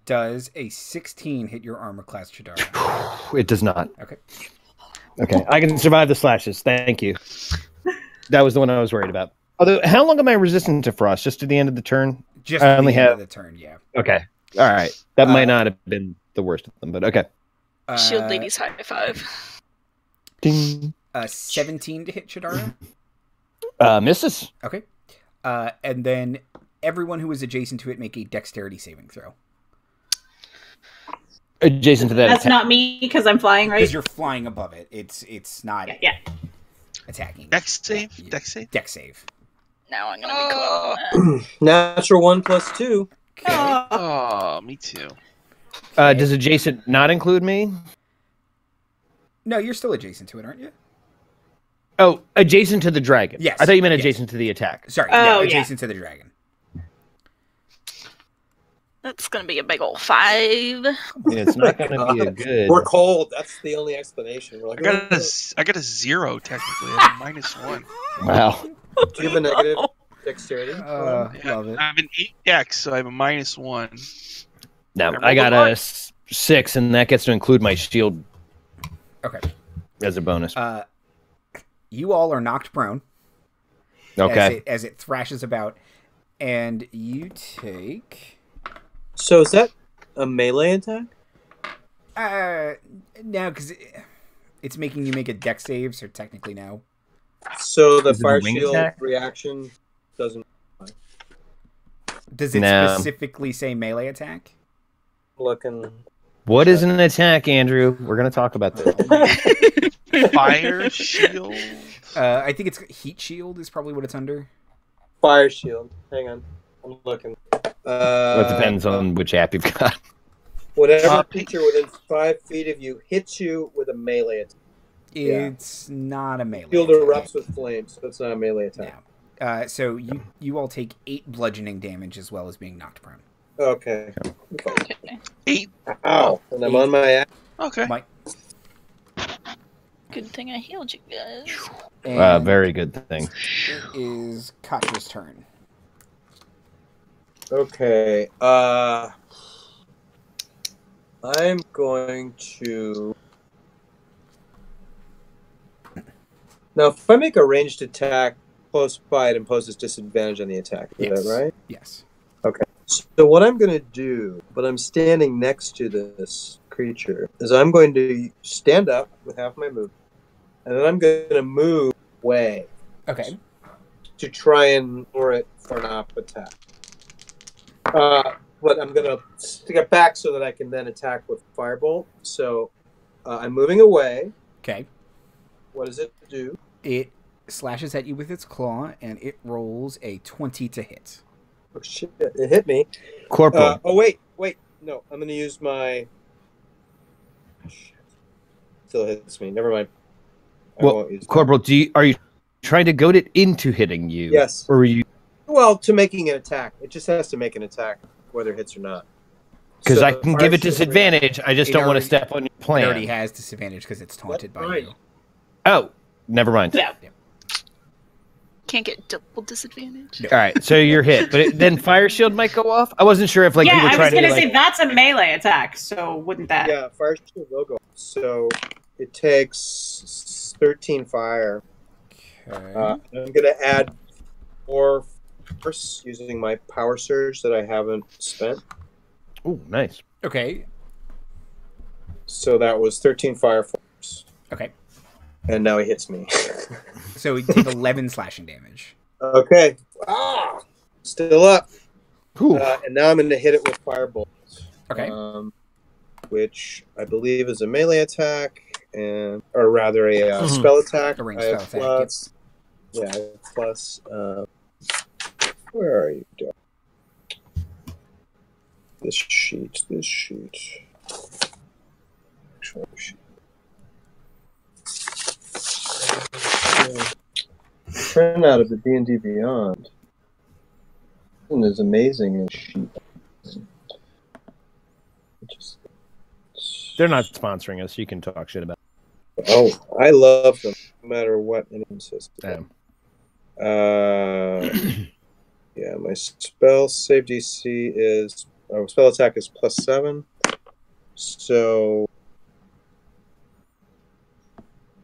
Does a 16 hit your armor class, Chadara? It does not. Okay, I can survive the slashes. Thank you. That was the one I was worried about. Although, how long am I resistant to frost? Just to the end of the turn? Just to the end of the turn, yeah. Okay. All right. That might not have been the worst of them, but okay. Shield Lady's high five. Ding. 17 to hit Chadara? Misses. Okay. And then everyone who is adjacent to it make a dexterity saving throw. Adjacent to that. That's not me because I'm flying, right? Because you're flying above it. It's not attacking. Dex save? Yeah. Dex save? Dex save. Now I'm going to be cool. Natural 1 + 2. Okay. Oh, me too. Does adjacent not include me? No, you're still adjacent to it, aren't you? Oh, adjacent to the dragon. Yes. I thought you meant adjacent to the attack. Sorry, adjacent to the dragon. That's going to be a big old 5. Yeah, it's not going to be a good... We're cold. That's the only explanation. We're like, I got a 0, technically. I have a -1. Wow. Do you have a negative dexterity? Love it. I have an 8 dex, so I have a -1. No, I got a 6, and that gets to include my shield. Okay. As a bonus. You all are knocked prone. Okay. As it thrashes about, and you take... So is that a melee attack? No, because it's making you make a dex save, so technically no. So the Is it a fire wing shield attack? reaction doesn't... Does it No. specifically say melee attack? Looking... What is an attack, Andrew? We're going to talk about this. Fire shield? I think it's heat shield is probably what it's under. Fire shield. Hang on. I'm looking. Well, it depends on which app you've got. Whatever creature within 5 feet of you hits you with a melee attack. It's not a melee Shield attack. erupts with flames, so it's not a melee attack. No. So you all take 8 bludgeoning damage as well as being knocked prone. Okay. 8. Ow. And I'm on my app. Okay. Mike. Good thing I healed you guys. And Very good thing. it is Katra's turn. Okay. I'm going to... Now, if I make a ranged attack close by, it imposes disadvantage on the attack. Is that right? Yes. Okay. So what I'm going to do, but I'm standing next to this creature, is I'm going to stand up with half my move, and then I'm going to move away. To try and lure it for an op attack. but I'm gonna stick it back so that I can then attack with firebolt. So I'm moving away. Okay. What does it do? It slashes at you with its claw, and it rolls a 20 to hit. Oh shit! It hit me. Corporal. Wait. No, I'm gonna use my. Shit. Still hits me. Never mind. Well, Corporal, are you trying to goad it into hitting you? Yes. Or are you? Well, to making an attack. It just has to make an attack, whether it hits or not. Because I can give it disadvantage. I just don't want to step on your plan. It already has disadvantage because it's taunted by you. Oh, never mind. Yeah. Can't get double disadvantage. All right, so you're hit, but then fire shield might go off. I wasn't sure if you were trying to. Yeah, I was gonna say that's a melee attack, so wouldn't that? Yeah, fire shield will go off. So it takes 13 fire. Okay. I'm gonna add 4 force using my power surge that I haven't spent. Oh, nice. Okay. So that was 13 fire force. Okay. And now he hits me. So we take 11 slashing damage. Okay. Still up. And now I'm going to hit it with firebolt. Okay. Which I believe is a melee attack, or rather a spell attack. A ranged spell attack. Plus, yeah, plus. Where are you, Doc? This sheet. Print out of the D&D Beyond. Isn't as amazing as sheet. They're not sponsoring us. You can talk shit about it. Oh, I love them, no matter what anyone says. Damn. Yeah, my spell save DC is spell attack is +7, so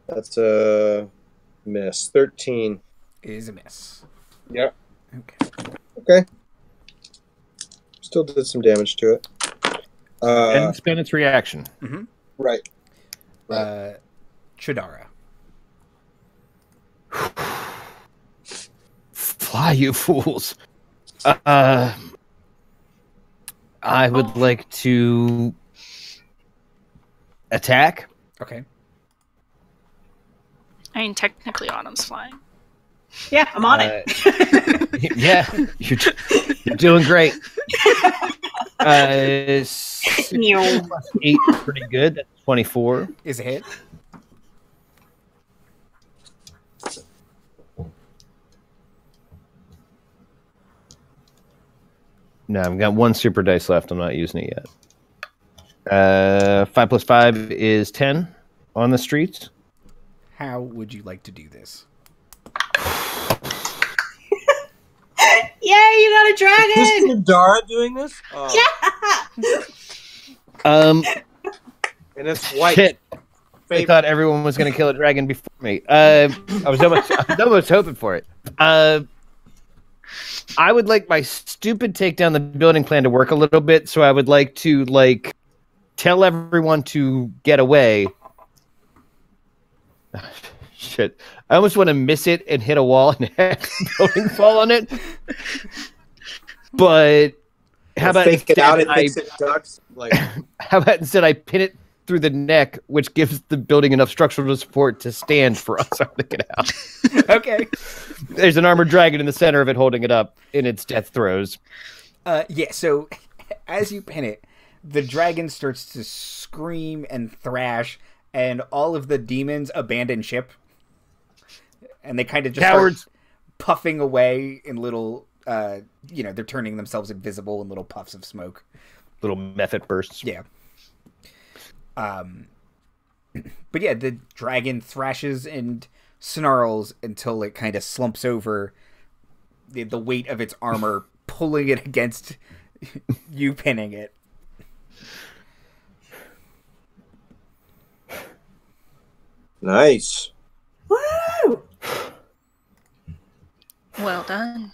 that's a miss. 13 is a miss. Yep. Okay. Still did some damage to it. And spend its reaction. Mm-hmm. Right. Chadara. Fly, you fools. I would like to attack. Okay. I mean, technically, Autumn's flying. Yeah, I'm on it. Yeah, you're doing great. 6 plus 8, pretty good. That's 24. Is a hit. No, I've got 1 super dice left. I'm not using it yet. 5 plus 5 is 10 on the streets. How would you like to do this? Yay, you got a dragon! Is Chadara doing this? Oh. Yeah! And it's white. Shit. I thought everyone was going to kill a dragon before me. I was almost hoping for it. I would like my stupid take down the building plan to work a little bit, so I would like to tell everyone to get away. Shit. I almost want to miss it and hit a wall and have the building fall on it. But how about instead how about instead I pin it through the neck, which gives the building enough structural support to stand for us to get out. Okay. There's an armored dragon in the center of it holding it up in its death throes. Yeah, so as you pin it, the dragon starts to scream and thrash, and all of the demons abandon ship. And they kind of just start puffing away in little, they're turning themselves invisible in little puffs of smoke. Little method bursts. Yeah. But yeah, the dragon thrashes and snarls until it kind of slumps over, the weight of its armor pulling it against you pinning it. Nice. Woo! Well done.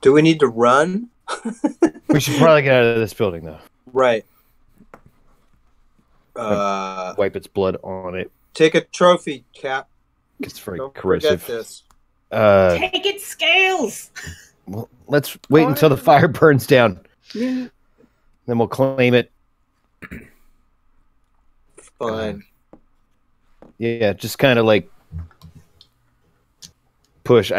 Do we need to run? We should probably get out of this building, though. Right. Wipe its blood on it. Take a trophy, Cap. It's very Don't corrosive. forget this. Take its scales. Well, let's wait until the fire burns down. Yeah. Then we'll claim it. Fine. Yeah, just kind of like push.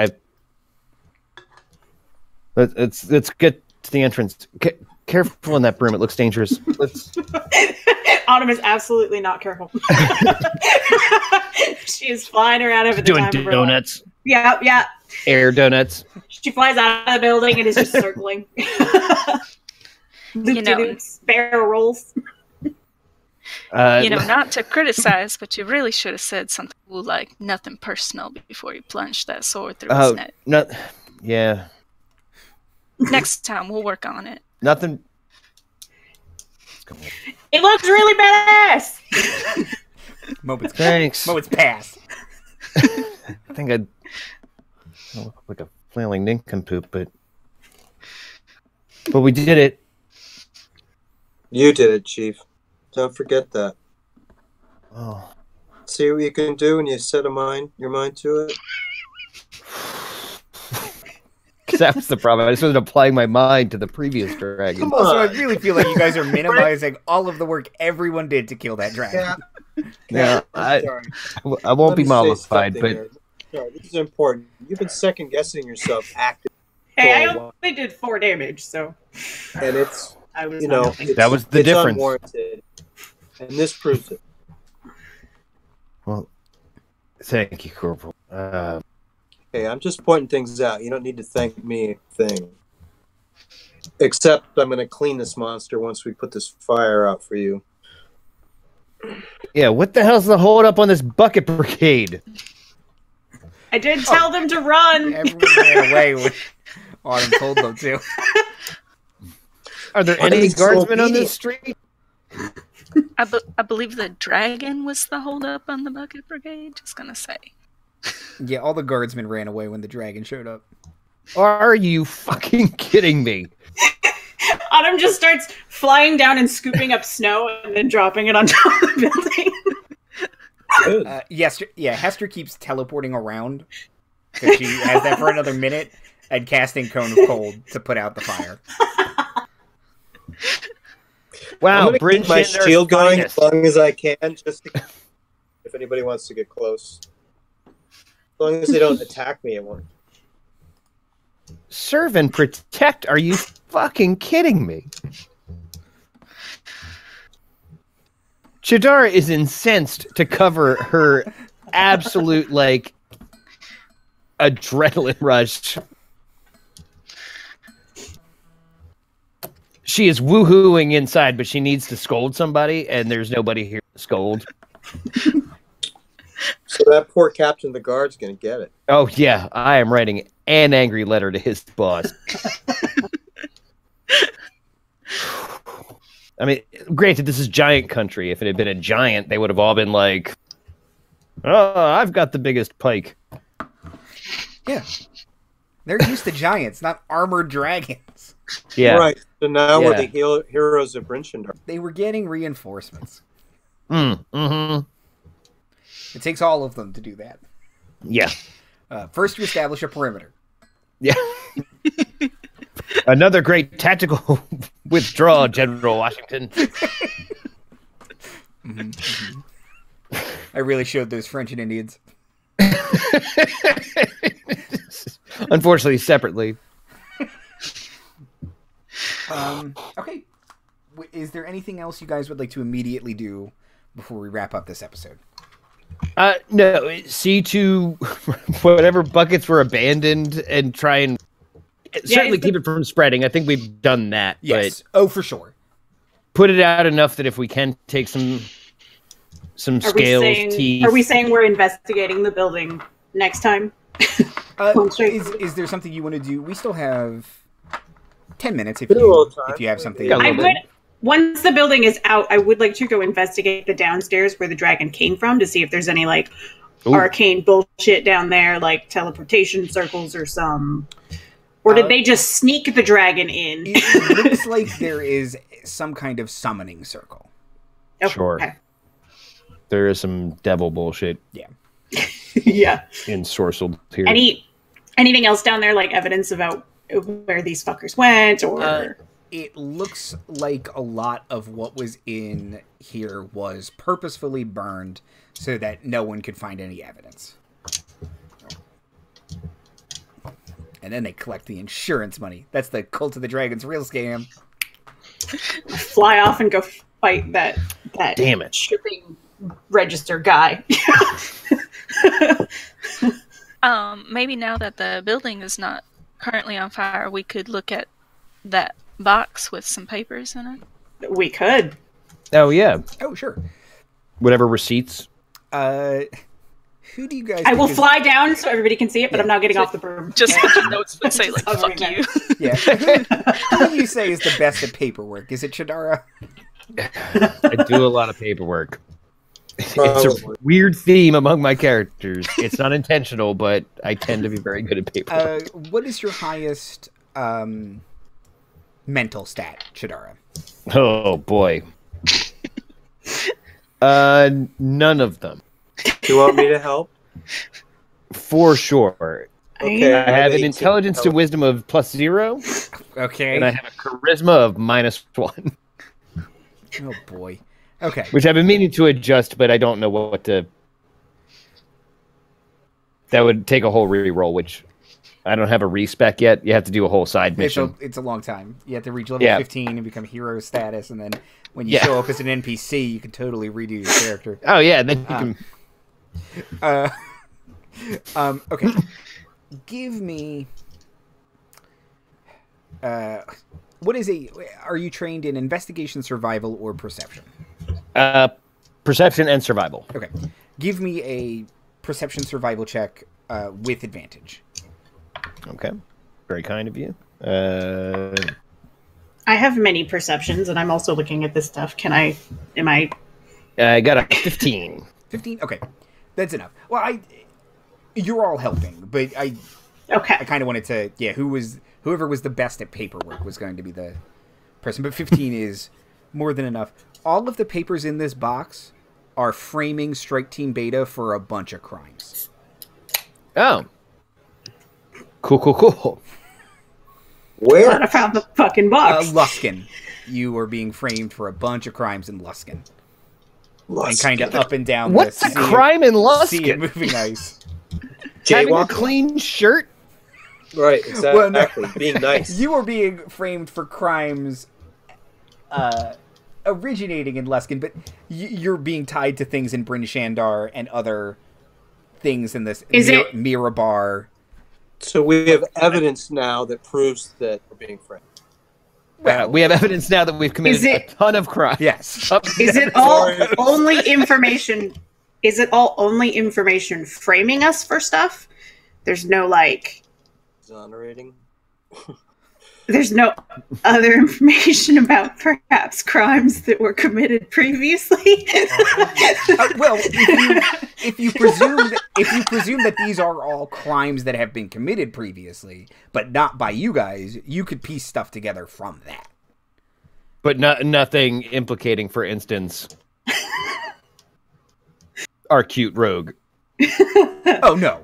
Let's get to the entrance. Careful on that broom; it looks dangerous. Autumn is absolutely not careful. She is flying around over the doing time of her donuts. life. Yeah. Air donuts. She flies out of the building and is just circling. Loop-de-loops, barrel rolls. Not to criticize, but you really should have said something like nothing personal before you plunged that sword through his neck. Yeah. Next time, we'll work on it. Nothing. It looks really badass! Moments pass. I think I look like a flailing nincompoop, but we did it. You did it, Chief. Don't forget that. Oh. See what you can do when you set your mind to it? Because that was the problem. I just wasn't applying my mind to the previous dragon. Come Also, I on. really feel like you guys are minimizing all of the work everyone did to kill that dragon. Yeah, Sorry. I won't Let be me say mollified, something but here. Sorry, this is important. You've been second guessing yourself actively. Hey, I only did 4 damage, so... And it's, I was that was the difference. Unwarranted. And this proves it. Well, thank you, Corporal. Hey, I'm just pointing things out. You don't need to thank me a thing. Except I'm going to clean this monster once we put this fire out for you. Yeah, what the hell's the hold up on this bucket brigade? I did tell them to run! Everyone ran away when Autumn told them to. Are there Why any is it so guardsmen on obedient? this street? I believe the dragon was the holdup on the bucket brigade. Just gonna say. Yeah, all the guardsmen ran away when the dragon showed up. Are you fucking kidding me? Autumn just starts flying down and scooping up snow and then dropping it on top of the building. Hester keeps teleporting around because she has that for another minute and casting Cone of Cold to put out the fire. Wow, I'm going to Bridge keep my in their shield going finest. as long as I can, just if anybody wants to get close. As long as they don't attack me at once. Serve and protect? Are you fucking kidding me? Chadara is incensed to cover her absolute, adrenaline rush. She is woohooing inside, but she needs to scold somebody, and there's nobody here to scold. So that poor captain of the guard's going to get it. Oh, yeah. I am writing an angry letter to his boss. I mean, granted, this is giant country. If it had been a giant, they would have all been like, oh, I've got the biggest pike. Yeah. They're used to giants, not armored dragons. Yeah. Right. So now we're Yeah. the heroes of Brinchindar. They were getting reinforcements. Mm-hmm. It takes all of them to do that. Yeah. First, you establish a perimeter. Yeah. Another great tactical withdrawal, General Washington. Mm-hmm. I really showed those French and Indians. Unfortunately, separately. Okay. Is there anything else you guys would like to immediately do before we wrap up this episode? No. See to whatever buckets were abandoned and try and certainly keep it from spreading. I think we've done that. Yes. But Oh, for sure. put it out enough that if we can take some scales, teeth. Are we saying we're investigating the building next time? Is there something you want to do? We still have 10 minutes if you have something. Yeah, a little bit. Once the building is out, I would like to go investigate the downstairs where the dragon came from to see if there's any arcane bullshit down there, like teleportation circles or some. Or did they just sneak the dragon in? It looks like there is some kind of summoning circle. Sure. Okay. There is some devil bullshit. Yeah. Yeah. Ensorcelled here. Anything else down there, like evidence about where these fuckers went, or It looks like a lot of what was in here was purposefully burned so that no one could find any evidence. And then they collect the insurance money. That's the Cult of the Dragon's real scam. Fly off and go fight that Damn it. shipping register guy. Maybe now that the building is not currently on fire, we could look at that box with some papers in it. We could. Oh, yeah. Oh, sure. Whatever receipts. Who do you guys... I will fly down so everybody can see it, but I'm not getting off the broom. Just put notes that say, like, fuck you. Yeah. Who do you say is the best at paperwork? Is it Chadara? I do a lot of paperwork. It's a weird theme among my characters. It's not intentional, but I tend to be very good at paperwork. What is your highest mental stat, Chadara? Oh, boy. None of them. Do you want me to help? For sure. Okay. I have an intelligence to wisdom of +0. Okay. And I have a charisma of -1. Oh, boy. Okay. Which I've been meaning to adjust, but I don't know what to... That would take a whole re-roll, which I don't have a respec yet. You have to do a whole side mission. It's a long time. You have to reach level 15 and become hero status, and then when you show up as an NPC, you can totally redo your character. Oh, yeah, then you can... Okay. Give me... what is a... Are you trained in investigation, survival, or perception? Perception and survival. Okay. Give me a perception survival check with advantage. Okay. Very kind of you. I have many perceptions, and I'm also looking at this stuff. I got a 15. 15? Okay. That's enough. Well, you're all helping, but I kind of wanted to, whoever was the best at paperwork was going to be the person, but 15 is more than enough. All of the papers in this box are framing Strike Team Beta for a bunch of crimes. Oh. Cool. Where? I found the fucking box. Luskin. You were being framed for a bunch of crimes in Luskin. And kind of up and down. What's the crime in Luskin? See it moving ice. Having a clean shirt? Right, exactly. Well, no. Being nice. You were being framed for crimes originating in Luskin, but you're being tied to things in Bryn Shandar and other things in this Mirabar. So we have evidence now that proves that we're being framed. We have evidence now that we've committed a ton of crimes. Yes. Is it all only information? Is it all only information framing us for stuff? There's no exonerating. There's no other information about perhaps crimes that were committed previously. Well, if you presume that these are all crimes that have been committed previously, but not by you guys, you could piece stuff together from that. But nothing implicating, for instance, our cute rogue. Oh no.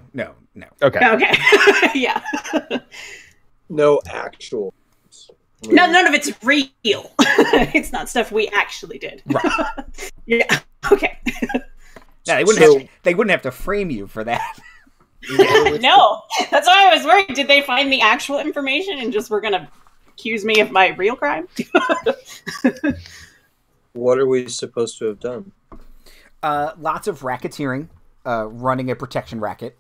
Okay. Yeah. No actual. No, none of it's real. It's not stuff we actually did. Right. Yeah. Okay. Yeah, they wouldn't have to frame you for that. No, that's why I was worried. Did they find the actual information and just were gonna accuse me of my real crime? What are we supposed to have done? Lots of racketeering, running a protection racket,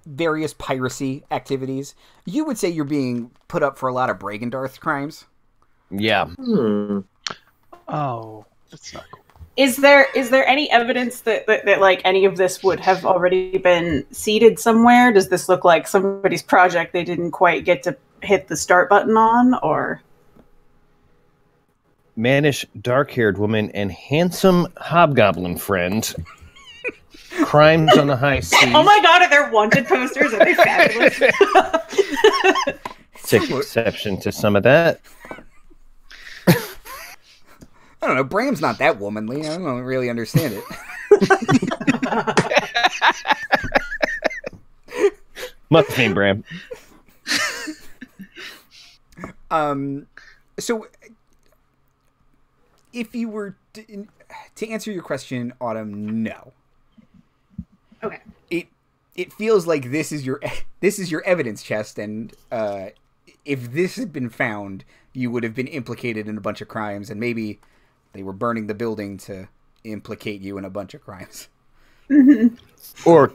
various piracy activities. You would say you're being put up for a lot of Bragendarth crimes. Yeah. Oh, that's not cool. Is there any evidence that like any of this would have already been seeded somewhere? Does this look like somebody's project they didn't quite get to hit the start button on, or? Mannish, dark-haired woman, and handsome hobgoblin friend. Crimes on the high seas. Oh my god, are there wanted posters? Are they fabulous? Take exception to some of that. I don't know. Bram's not that womanly. I don't really understand it. Must mean Bram. So, if you were to answer your question, Autumn, no. Okay. It feels like this is your evidence chest, and if this had been found, you would have been implicated in a bunch of crimes, and maybe they were burning the building to implicate you in a bunch of crimes. Or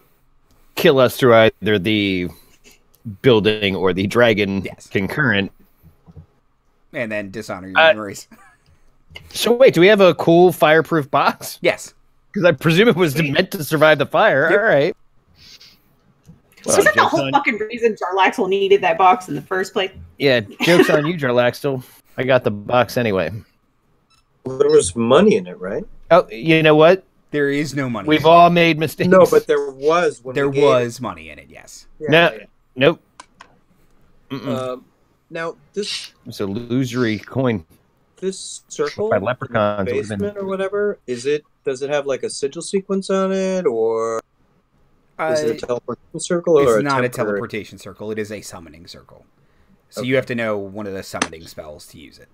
kill us through either the building or the dragon concurrent. And then dishonor your memories. So wait, do we have a cool fireproof box? Yes. Because I presume it was meant to survive the fire. Yep. All right. Well, so is that the whole fucking reason Jarlaxle needed that box in the first place? Yeah, joke's on you, Jarlaxle. I got the box anyway. Well, there was money in it, right? Oh, you know what? There is no money. We've all made mistakes. No, but there was. There was money in it, yes. Yeah, Nope. Now, this... It's a illusory coin. This circle by leprechauns, in the basement or whatever, does it have like a sigil sequence on it, or is it a teleportation circle? It's not a teleportation circle. It is a summoning circle. So you have to know one of the summoning spells to use it.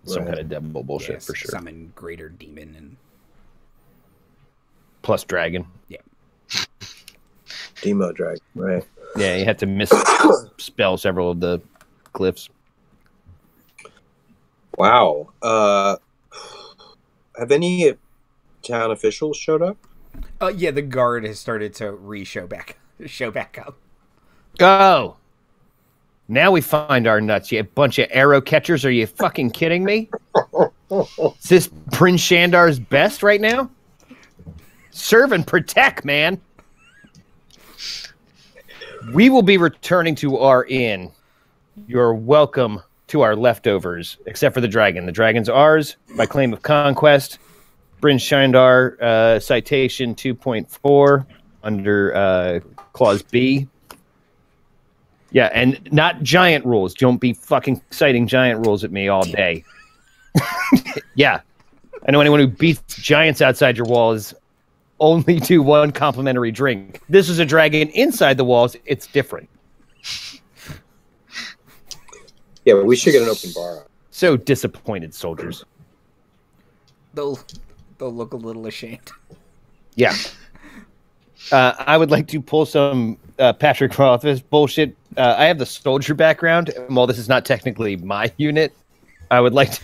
Some kind of devil bullshit for sure. Summon greater demon and plus dragon. Yeah. Demo dragon, right? Yeah, you have to misspell several of the glyphs. Wow. Have any town officials showed up? Yeah, the guard has started to show back up. Oh. Now we find our nuts, you bunch of arrow catchers. Are you fucking kidding me? Is this Prince Shandar's best right now? Serve and protect, man. We will be returning to our inn. You're welcome to our leftovers, except for the dragon. The dragon's ours by claim of conquest. Bryn Shandar, citation 2.4 under Clause B. Yeah, and not giant rules. Don't be fucking citing giant rules at me all day. Yeah. I know anyone who beats giants outside your walls only do one complimentary drink. This is a dragon inside the walls. It's different. Yeah, but we should get an open bar. So disappointed, soldiers. They'll look a little ashamed. Yeah. I would like to pull some Patrick Rothfuss bullshit. I have the soldier background, and while this is not technically my unit, I would like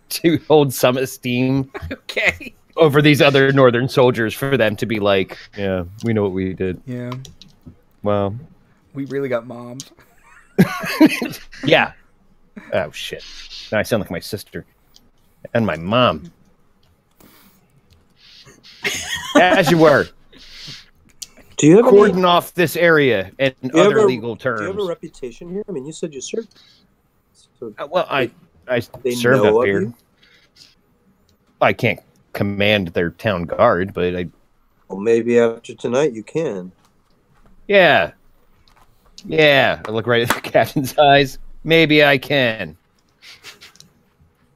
to hold some esteem over these other northern soldiers for them to be like, yeah, we know what we did. Yeah. Well. We really got moms. Yeah. Oh, shit. Now I sound like my sister. And my mom. As you were. Do you have cordon off this area and other legal terms? Do you have a reputation here? I mean, you said you served. So well, I served up here. You? I can't command their town guard, but I. Well, maybe after tonight you can. Yeah. Yeah. I look right at the captain's eyes. Maybe I can.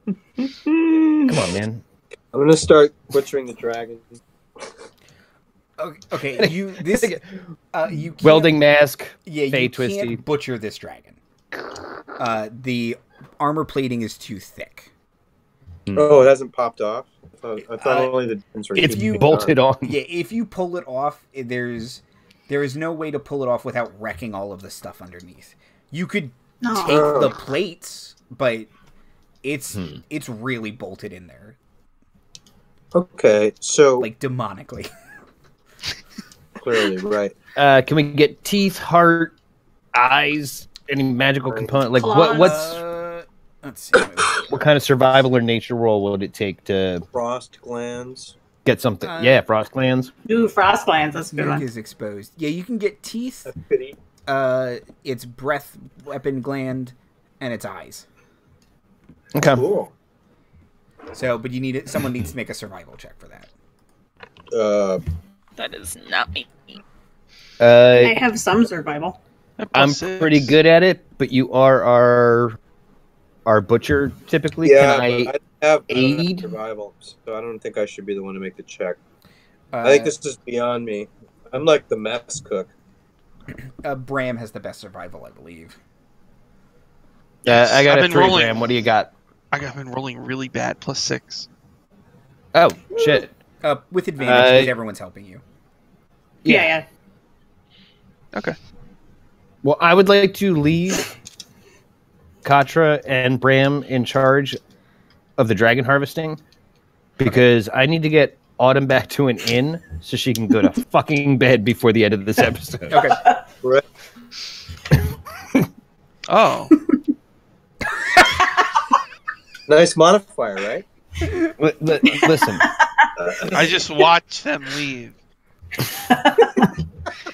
Come on, man. I'm gonna start butchering the dragon. Okay, you welding mask. Yeah, Fey you twisty. can't butcher this dragon. The armor plating is too thick. Oh, it hasn't popped off. I thought only the dents were. If you bolt it on, yeah. If you pull it off, there is no way to pull it off without wrecking all of the stuff underneath. You could take the plates, but it's really bolted in there. Okay, so like demonically. Clearly, right. Can we get teeth, heart, eyes, any magical component? Like what's let's see. What kind of survival or nature roll would it take to frost glands? Get something. Yeah, frost glands. Ooh, frost glands. That's a good one. Is exposed. Yeah, you can get teeth. It's breath weapon gland, and its eyes. Okay. Cool. So, but you need it. Someone needs to make a survival check for that. That is not me. I have some survival. I'm pretty good at it, but you are our butcher typically. Yeah, can I have aid? Survival, so I don't think I should be the one to make the check. I think this is beyond me. I'm like the mess cook. Bram has the best survival, I believe. I got I've a been 3, rolling. Bram. What do you got? I've been rolling really bad, +6. Oh, shit. With advantage, because everyone's helping you. Yeah. Okay. Well, I would like to leave Katra and Bram in charge of the dragon harvesting because I need to get Autumn back to an inn so she can go to fucking bed before the end of this episode. Okay. Right. Oh. Nice modifier, right? Listen. I just watch them leave.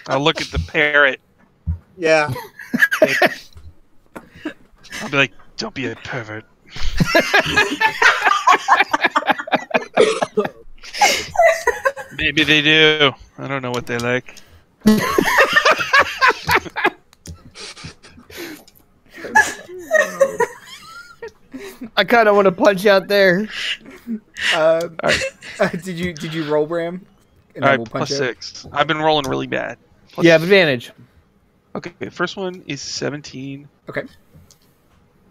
I'll look at the parrot. Yeah. I'll be like, don't be a pervert. Maybe they do. I don't know what they like. I kind of want to punch out there. Did you roll, Bram? And All then right, we'll punch out? +6. I've been rolling really bad. You have advantage. Okay, first one is 17. Okay.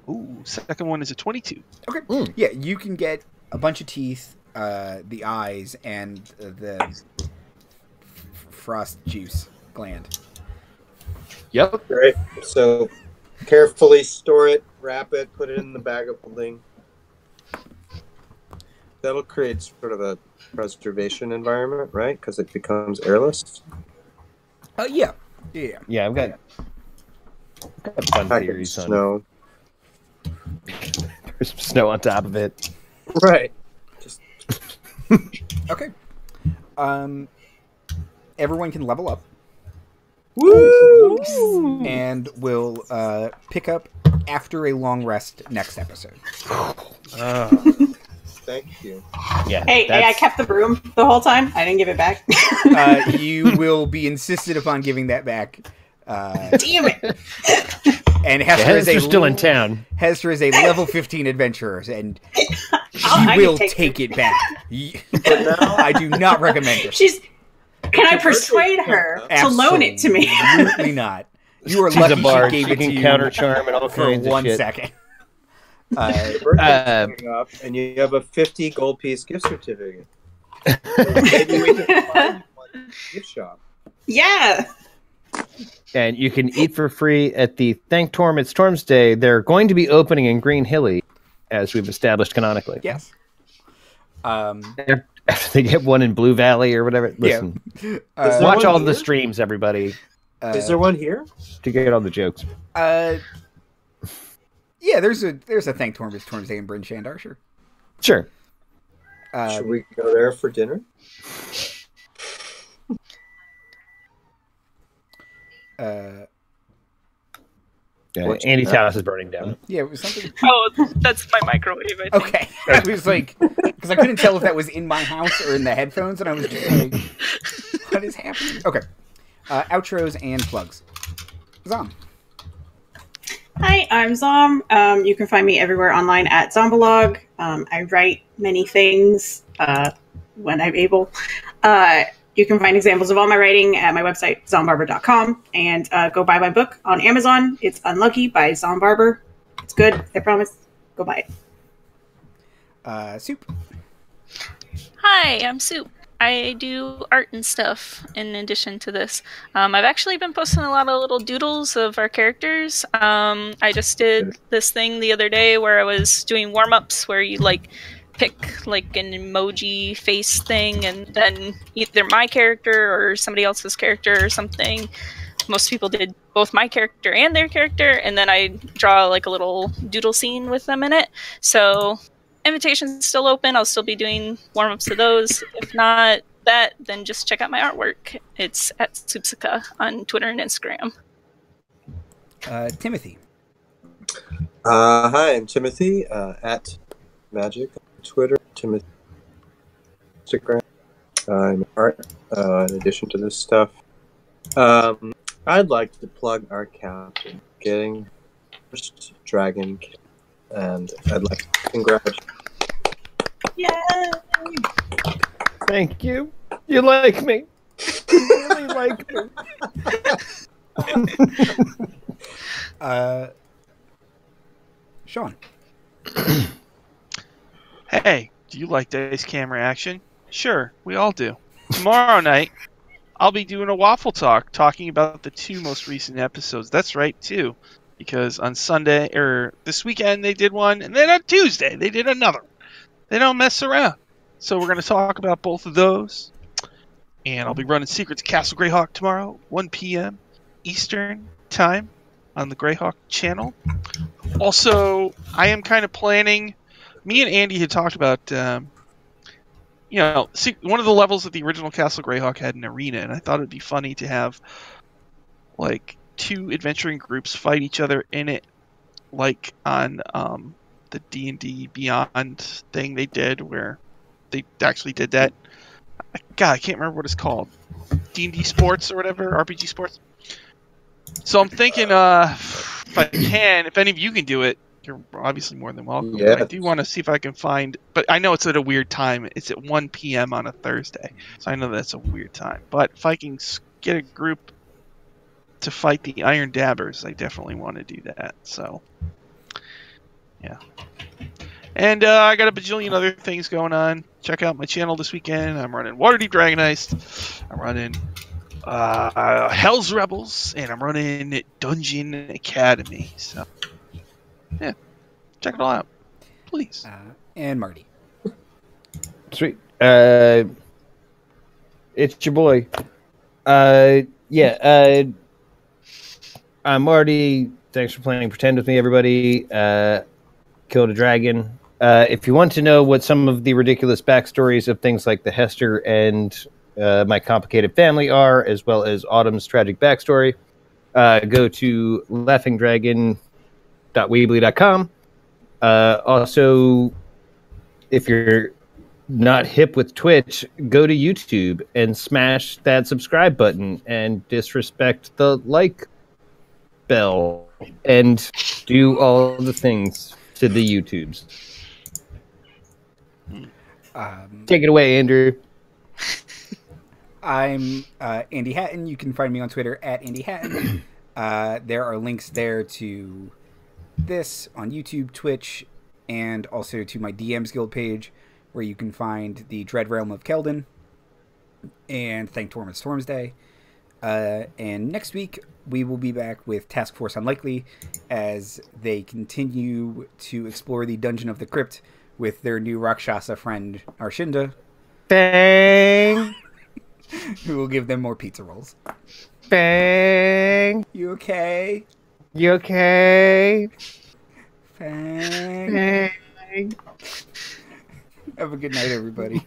Ooh, second one is a 22. Okay. Yeah, you can get a bunch of teeth, the eyes, and the frost juice gland. Yep. Great. So carefully store it, wrap it, put it in the bag of holding. That'll create sort of a preservation environment, right? Because it becomes airless. Yeah. Yeah, I've got fun Packet theories on snow. There's some snow on top of it. Right. Just Okay. Everyone can level up. woo! And we'll pick up after a long rest next episode. Thank you. Yeah. Hey, I kept the broom the whole time. I didn't give it back. You will be insisted upon giving that back. Damn it! And Hester is still in town. Hester is a level 15 adventurer, and I she will can take it back. I do not recommend it. Can I persuade her to loan it to me? Absolutely not. You are She's lucky a bard. she gave She it to can you counter charm and all for kinds of 1 shit. second. Your birthday's coming up, and you have a 50 gold piece gift certificate. Maybe we can find one in the gift shop. Yeah. And you can eat for free at the Thank Torm at Storm's Day. They're going to be opening in Green Hilly, as we've established canonically. Yes. After they get one in Blue Valley or whatever. Listen, watch all the streams, everybody, Is there one here? to get all the jokes. Yeah, there's a Thank Torm's Day in Bryn Shandar, sure. Sure. Should we go there for dinner? Andy's house is burning down. Yeah, it was something. Oh, that's my microwave, I think. Okay. I was like, because I couldn't tell if that was in my house or in the headphones, and I was just like, what is happening? Okay. Outros and plugs. Zom. Hi, I'm Zom. You can find me everywhere online at Zombalog. I write many things when I'm able. You can find examples of all my writing at my website, zombarber.com, and go buy my book on Amazon. It's Unlucky by Zom Barber. It's good, I promise. Go buy it. Soup. Hi, I'm Soup. I do art and stuff in addition to this. I've actually been posting a lot of little doodles of our characters. I just did this thing the other day where I was doing warm-ups where you pick like an emoji face thing and then either my character or somebody else's character or something. Most people did both my character and their character, and then I draw like a little doodle scene with them in it. So invitation's still open. I'll still be doing warm-ups to those. If not that, then just check out my artwork. It's at Supsika on Twitter and Instagram. Timothy. Hi, I'm Timothy at Magic on Twitter, Timothy Instagram. I'm art in addition to this stuff. I'd like to plug our captain getting first dragon, and I'd like to congratulate. Yay! Thank you. You like me. You really like me. Sean. Hey, do you like dice camera action? Sure, we all do. Tomorrow night, I'll be doing a waffle talk talking about the 2 most recent episodes. That's right, 2. Because on Sunday, or this weekend, they did one, and then on Tuesday, they did another. They don't mess around. So we're going to talk about both of those. And I'll be running Secrets of Castle Greyhawk tomorrow, 1 p.m. Eastern Time on the Greyhawk channel. Also, I am kind of planning... Me and Andy had talked about... one of the levels of the original Castle Greyhawk had an arena, and I thought it'd be funny to have, like, 2 adventuring groups fight each other in it, like on the D&D Beyond thing they did, where they actually did that. God, I can't remember what it's called. D&D Sports or whatever, RPG Sports. So I'm thinking, if I can, if any of you can do it, you're obviously more than welcome. Yeah. I do want to see if I can find, but I know it's at a weird time. It's at 1 p.m. on a Thursday, so I know that's a weird time. But if I can get a group to fight the Iron Dabbers, I definitely want to do that. So, yeah. And I got a bajillion other things going on. Check out my channel this weekend. I'm running Waterdeep Dragon Heist. I'm running Hell's Rebels, and I'm running Dungeon Academy. So, yeah, check it all out, please. And Marty. Sweet. It's your boy. I'm Marty. Thanks for playing Pretend with me, everybody. Killed a dragon. If you want to know what some of the ridiculous backstories of things like the Hester and my complicated family are, as well as Autumn's tragic backstory, go to laughingdragon.weebly.com. Also, if you're not hip with Twitch, go to YouTube and smash that subscribe button and disrespect the like bell and do all the things to the YouTubes. Take it away, Andrew. I'm Andy Hatton. You can find me on Twitter at Andy Hatton. There are links there to this on YouTube, Twitch, and also to my DM's Guild page, where you can find the Dread Realm of Keldon and Thank Torment Storm's Day. And next week, we will be back with Task Force Unlikely as they continue to explore the Dungeon of the Crypt with their new Rakshasa friend, Arshinda. Bang! Who will give them more pizza rolls. Bang! You okay? You okay? Bang. Bang! Have a good night, everybody.